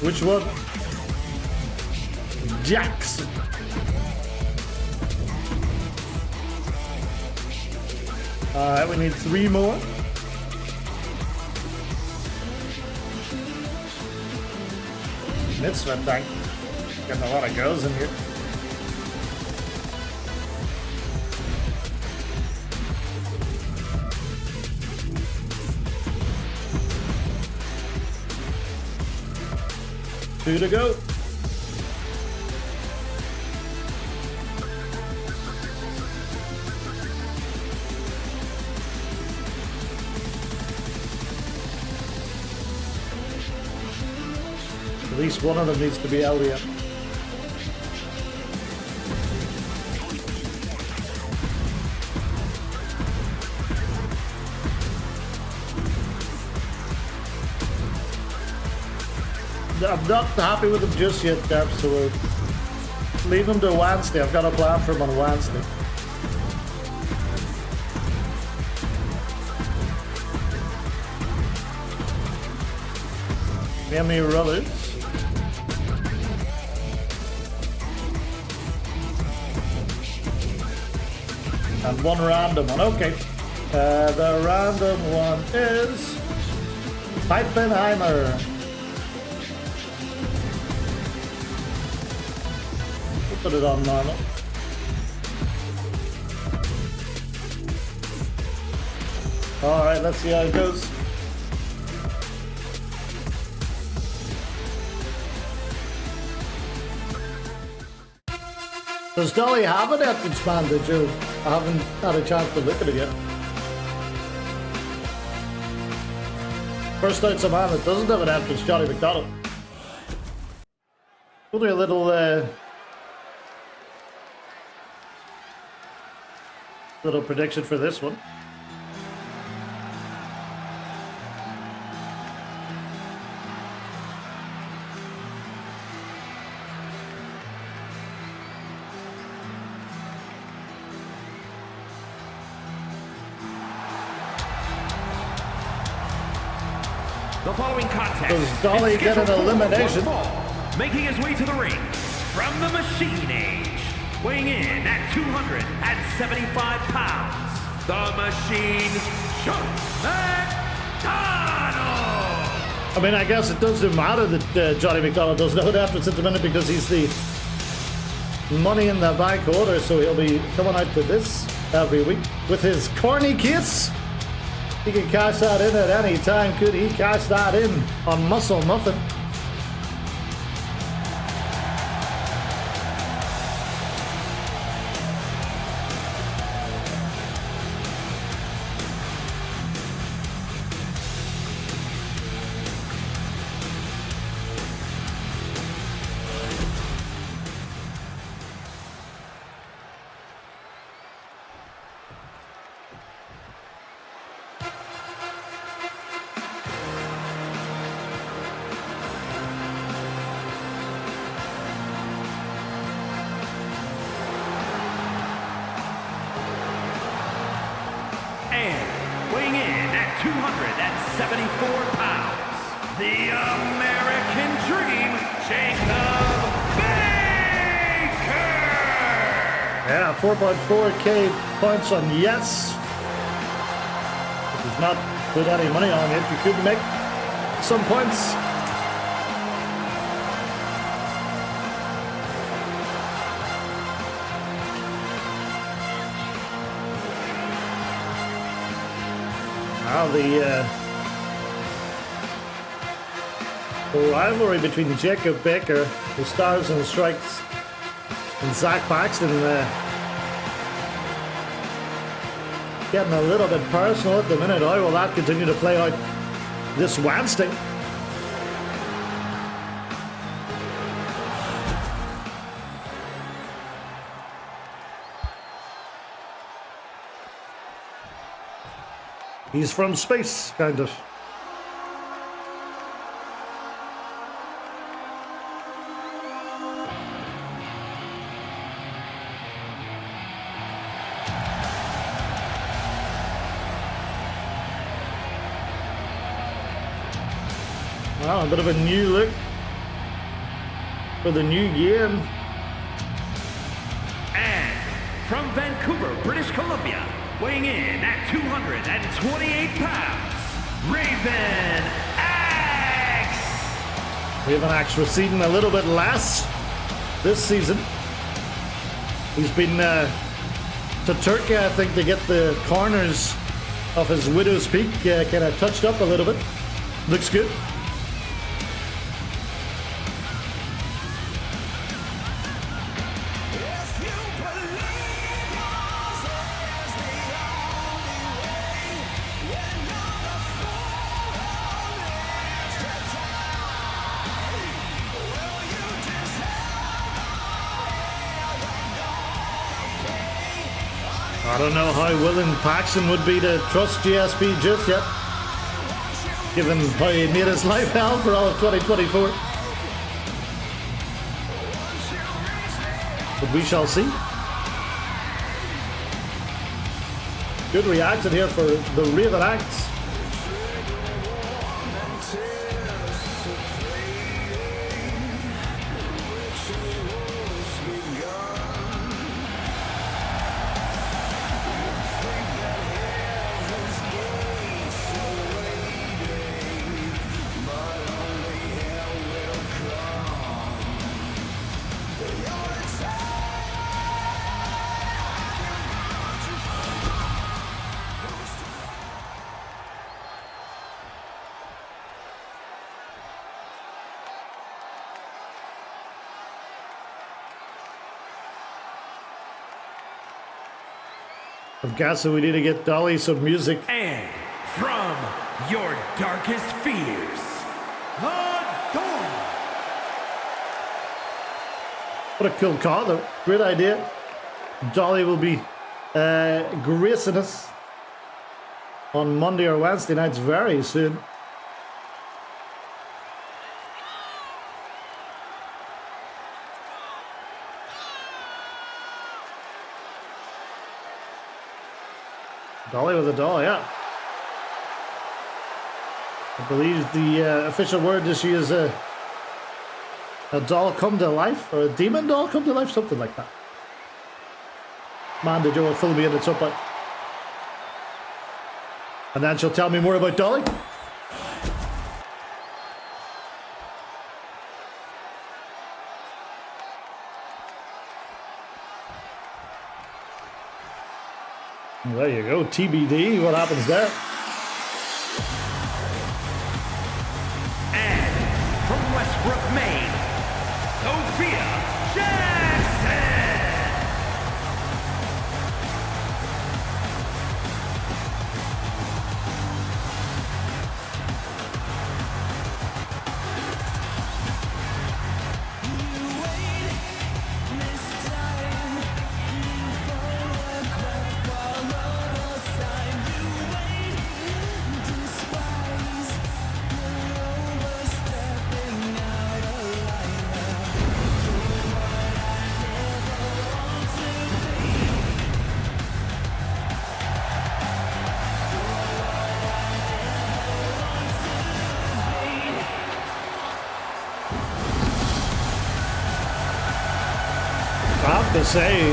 Which one? Jackson. Alright, we need 3 more. Mitzvah tank. Getting a lot of girls in here. Two to go. At least one of them needs to be LBN. I'm not happy with him just yet, Deb, so we'll leave him to Wednesday. I've got a plan for him on Wednesday. Amy Rullers. And one random one. Okay. The random one is Pippenheimer. Put it on normal. Alright, let's see how it goes. Does Dolly have an entrance man, did you? I haven't had a chance to look at it yet. First out's a man that doesn't have an entrance, Johnny McDonald. We'll do a little prediction for this one. The following contest Does Dolly get an elimination? Making his way to the ring from the Machine Age, weighing in at 275 pounds, the Machine, John McDonald! I mean, I guess it doesn't matter that Johnny McDonald doesn't have an entrance at the minute because he's the Money in the Bank order, so he'll be coming out to this every week with his corny kiss. He can cash that in at any time. Could he cash that in on Muscle Muffin? 74 pounds, the American Dream, Jacob Baker! Yeah, 4.4k points on yes. If you've not put any money on it, you could make some points. Now the rivalry between Jacob Baker, who stars and strikes, and Zach Paxton getting a little bit personal at the minute. How will that continue to play out this Wednesday? He's from space, kind of. Well, a bit of a new look for the new game. And from Vancouver, British Columbia, weighing in at 228 pounds, Raven Axe! Raven Axe receiving a little bit less this season. He's been to Turkey, I think, to get the corners of his widow's peak kind of touched up a little bit. Looks good. I don't know how willing Paxton would be to trust GSP just yet, given how he made his life hell for all of 2024. But we shall see. Good reaction here for the Raven Axe. I'm guessing we need to get Dolly some music. And from your darkest fears, the Dawn. What a cool call, though. Great idea. Dolly will be gracing us on Monday or Wednesday nights very soon. Dolly with a doll, yeah. I believe the official word this year is a doll come to life, or a demon doll come to life, something like that. Amanda Jo will fill me in at some point. And then she'll tell me more about Dolly. Well, there you go, TBD, what happens there? And from Westbrook, Maine, Sophia Jackson. I have to say,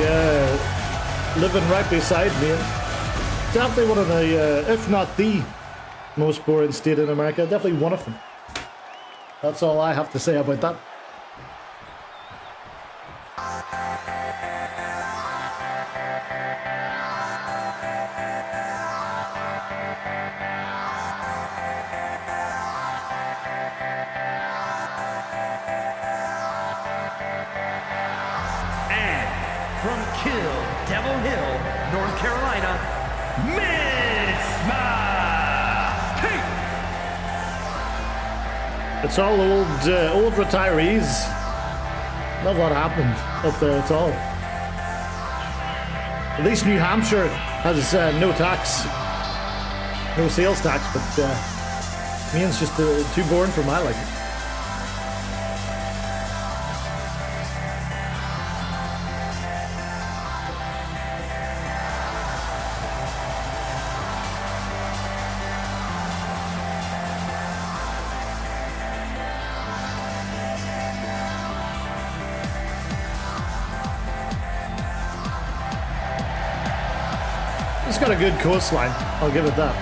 living right beside me, definitely one of the, if not the most boring state in America, definitely one of them. That's all I have to say about that. From Kill Devil Hill, North Carolina, Miss Tate. It's all old retirees. Not what happened up there at all. At least New Hampshire has no tax, no sales tax, but Maine's just too boring for my liking. It's got a good coastline, I'll give it that.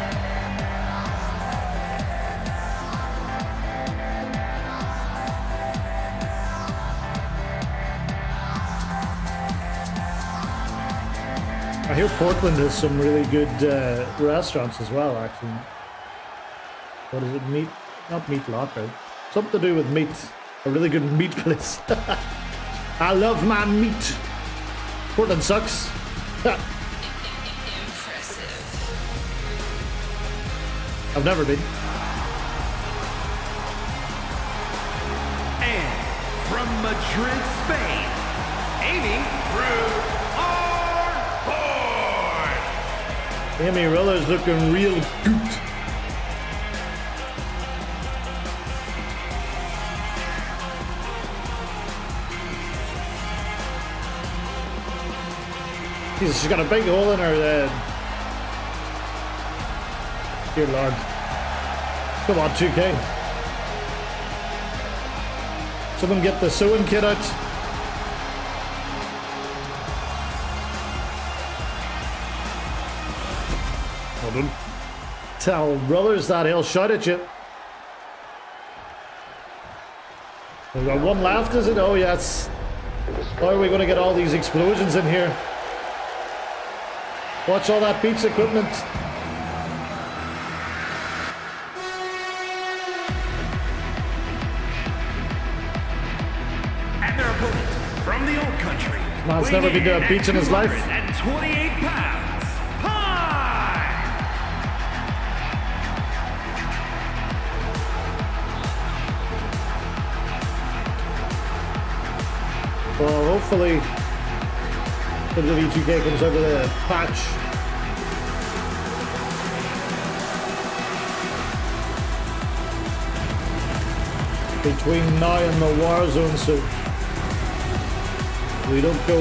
I hear Portland has some really good restaurants as well, actually. What is it? Meat? Not Meat Locker. Something to do with meat. A really good meat place. I love my meat. Portland sucks. I've never been. And from Madrid, Spain, Amy Ruth Arbor. Amy Riller's looking real good. Jesus, she's got a big hole in her head. Dear Lord. Come on, 2K. Someone get the sewing kit out. Hold on. Tell Rullers that he'll shout at you. We've got one left, is it? Oh, yes. How are we going to get all these explosions in here? Watch all that pizza equipment. From the old country. Man's never been to a beach in his life. 228 pounds. Pie! Well, hopefully WWE2K comes out with a patch. Between now and the Warzone, so we don't go,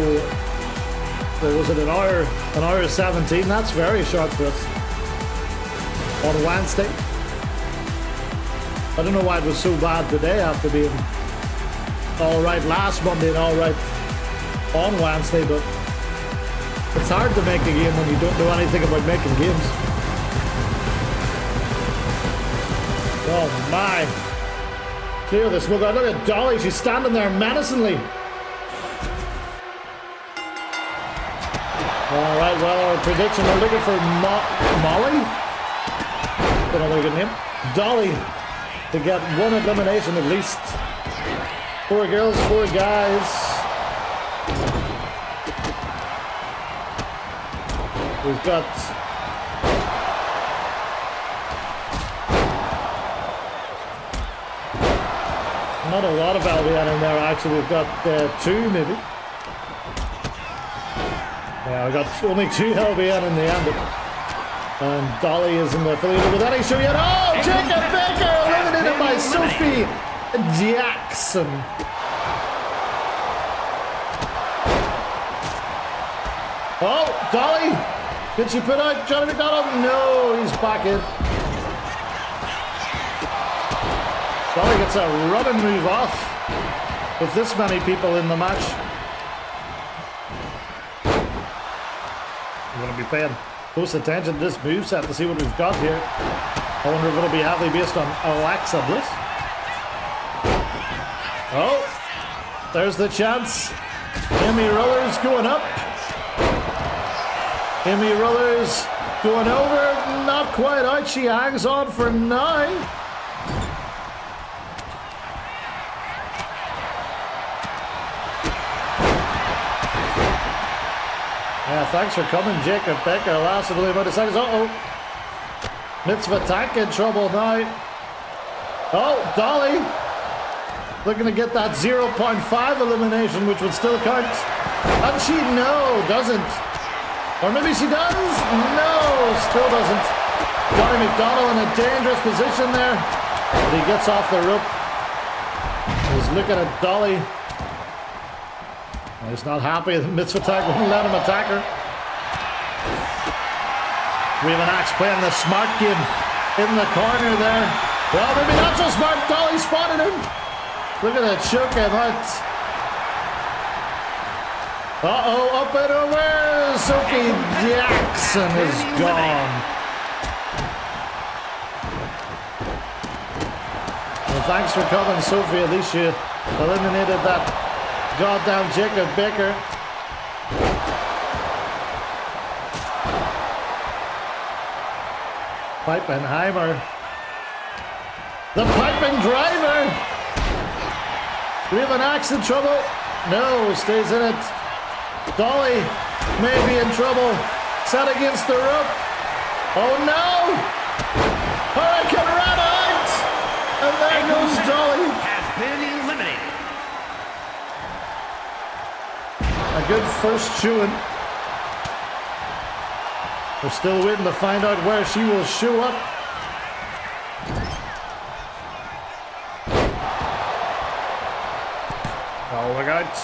what was it, an hour 17? That's very short for us. On Wednesday. I don't know why it was so bad today after being alright last Monday and alright on Wednesday, but it's hard to make a game when you don't know anything about making games. Oh my. Clear the smoke out. Look at Dolly, she's standing there menacingly. Alright, well, our prediction, we're looking for Molly? Another good name. Dolly to get one elimination at least. 4 girls, 4 guys. We've got not a lot of LBN in there, actually. We've got 2 maybe. Yeah, I got only 2 LBN in the end. And Dolly isn't affiliated with any show yet. Oh, Jacob Baker eliminated by Sophie Jackson. Oh, Dolly. Did she put out Johnny McDonald? No, he's back in. Dolly gets a running move off with this many people in the match. going to be paying close attention to this moveset to see what we've got here. I wonder if it'll be heavily based on Alexa Bliss. Oh, there's the chance. Amy Rollers going up. Amy Rollers going over. Not quite out. She hangs on for now. Yeah, thanks for coming, Jacob Becker. Lasted only about a second. Uh-oh. Mitzvah Tank in trouble now. Oh, Dolly. Looking to get that 0.5 elimination, which would still count. And she, no, doesn't. Or maybe she does? No, still doesn't. Johnny McDonald in a dangerous position there. But he gets off the rope. He's looking at Dolly. He's not happy that Mitzvah Tank wouldn't let him attack her. Raven Axe playing the smart game in the corner there. Well, maybe not so smart. Dolly spotted him. Look at it, shook him out. Uh-oh, up and over. Sophie Jackson is gone. Well, thanks for coming, Sophie. At least you eliminated that goddamn Jacob Baker. Pipenheimer. The piping driver. We have an axe in trouble. No, stays in it. Dolly may be in trouble. Set against the rope. Oh no! Hurricane ran out! And there goes Dolly. Has been eliminated. A good first shoo-in. We're still waiting to find out where she will show up. Oh, look out.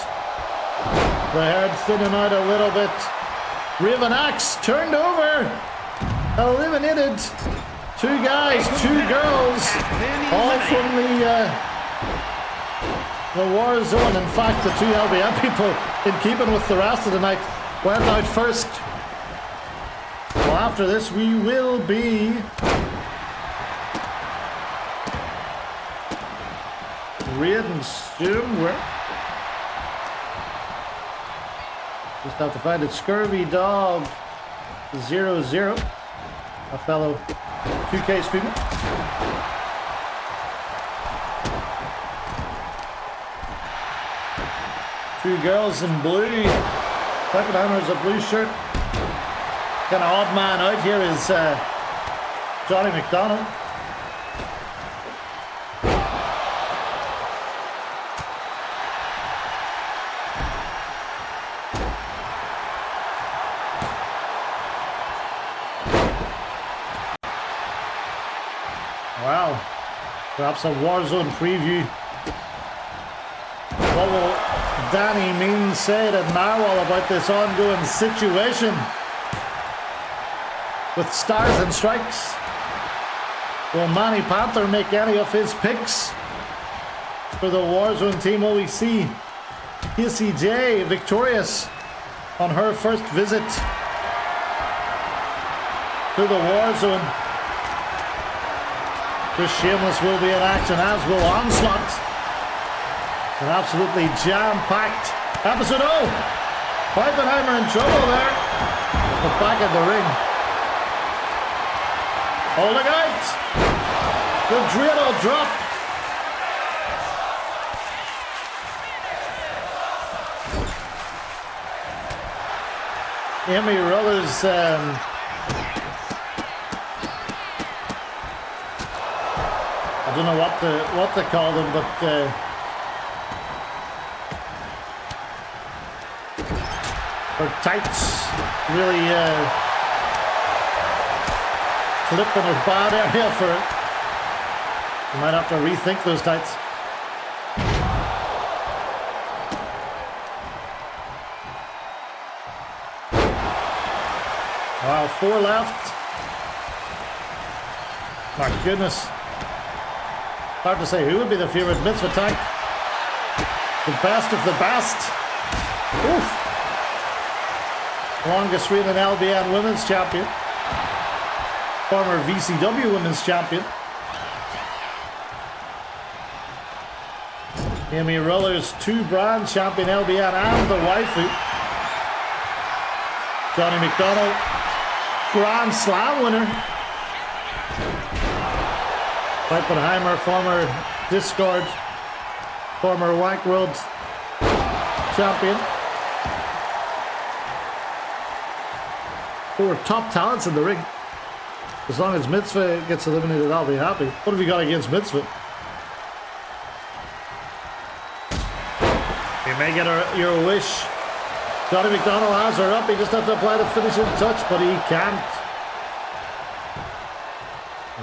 The hair thinning out a little bit. Raven Axe turned over. Eliminated. Two guys, two girls. All from the war zone. In fact, the two LBN people, in keeping with the rest of the night, went out first. Well, after this, we will be Raiden Stumwer. Just have to find it. Scurvy Dog 00. A fellow 2K streamer. Two girls in blue. Pipenheimer's a blue shirt. Kind of odd man out here is Johnny McDonald. Wow. Perhaps a Warzone preview. What will Danny Mean say to Narwhal about this ongoing situation with Stars and Strikes? Will Manny Panther make any of his picks for the Warzone team? Will we see Casey J victorious on her first visit to the Warzone? Chris Shameless will be in action, as will Onslaught. An absolutely jam-packed episode. Oh! Pipenheimer in trouble there. But back in the ring. Oh, look out! The Drano drop. Amy Rollers I don't know what to call them, but her tights really clip in a bad area for it. You might have to rethink those tights. Wow, 4 left. My goodness. Hard to say who would be the favorite. Mitzvah Tank. The best of the best. Oof. Longest reigning LBN Women's Champion. Former VCW Women's Champion. Amy Ruller's 2-brand champion, LBN, and the waifu. Johnny McDonald, Grand Slam winner. Oppenheimer, former Discord, former Wank World champion. 4 top talents in the ring. As long as Mitzvah gets eliminated, I'll be happy. What have you got against Mitzvah? You may get your wish. Johnny McDonald has her up. He just has to apply the finishing touch, but he can't.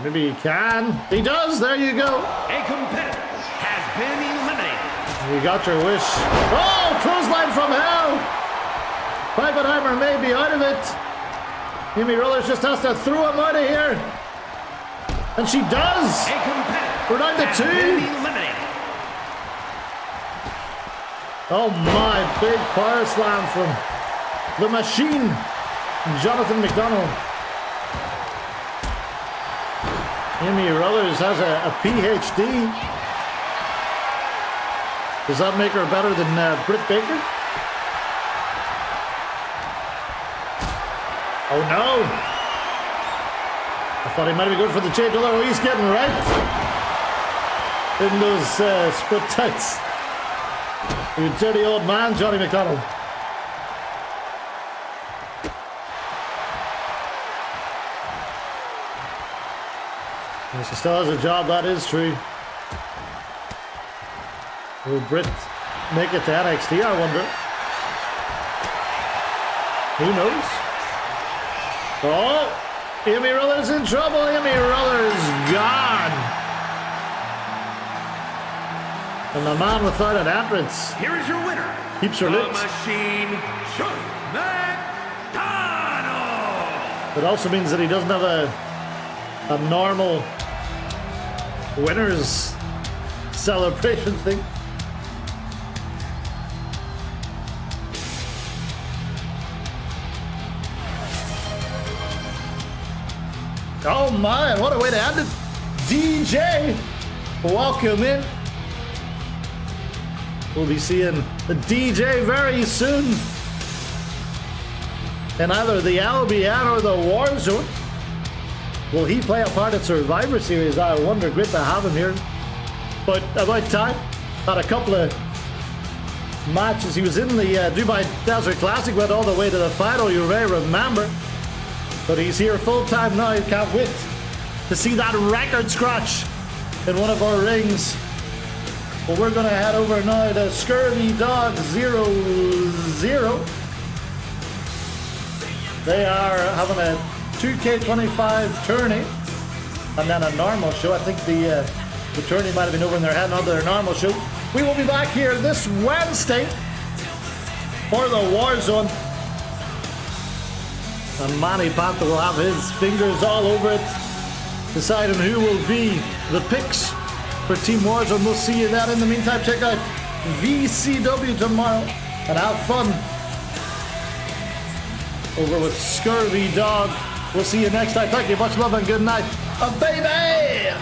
Maybe he can. He does. There you go. A competitor has been eliminated. You got your wish. Oh, clothesline from hell. Oppenheimer may be out of it. Amy Rollers just has to throw him out of here. And she does. A competitor We're down to 2. eliminated. Oh my, big power slam from the machine, Jonathan McDonald. Amy Rullers has a PhD. Does that make her better than Britt Baker? Oh no! I thought he might be good for the change. Oh, he's getting right in those split tights. You dirty old man, Johnny McDonald. Yes, he still has a job, that is true. Will Britt make it to NXT, I wonder? Who knows? Oh, Amy Ruller's in trouble. Amy Ruller's gone. And the man without an entrance. Here is your winner. Keeps her lit. The Machine, John McDonald. It also means that he doesn't have a normal winner's celebration thing. Oh my, what a way to end it. DJ, welcome in. We'll be seeing the DJ very soon in either the LBN or the Warzone. Will he play a part in Survivor Series? I wonder. Great to have him here. But about time. Had a couple of matches. He was in the Dubai Desert Classic, went all the way to the final, you may remember. But he's here full time now. Can't wait to see that record scratch in one of our rings. Well, we're going to head over now to Scurvy Dog 00. They are having a 2K25 tourney and then a normal show. I think the tourney might have been over in their head, not their normal show. We will be back here this Wednesday for the Warzone. And Manny Panther will have his fingers all over it, deciding who will be the picks for Team Warzone. We'll see you then. In the meantime, check out VCW tomorrow and have fun over with Scurvy Dog. We'll see you next time. Thank you. Much love and good night. Baby!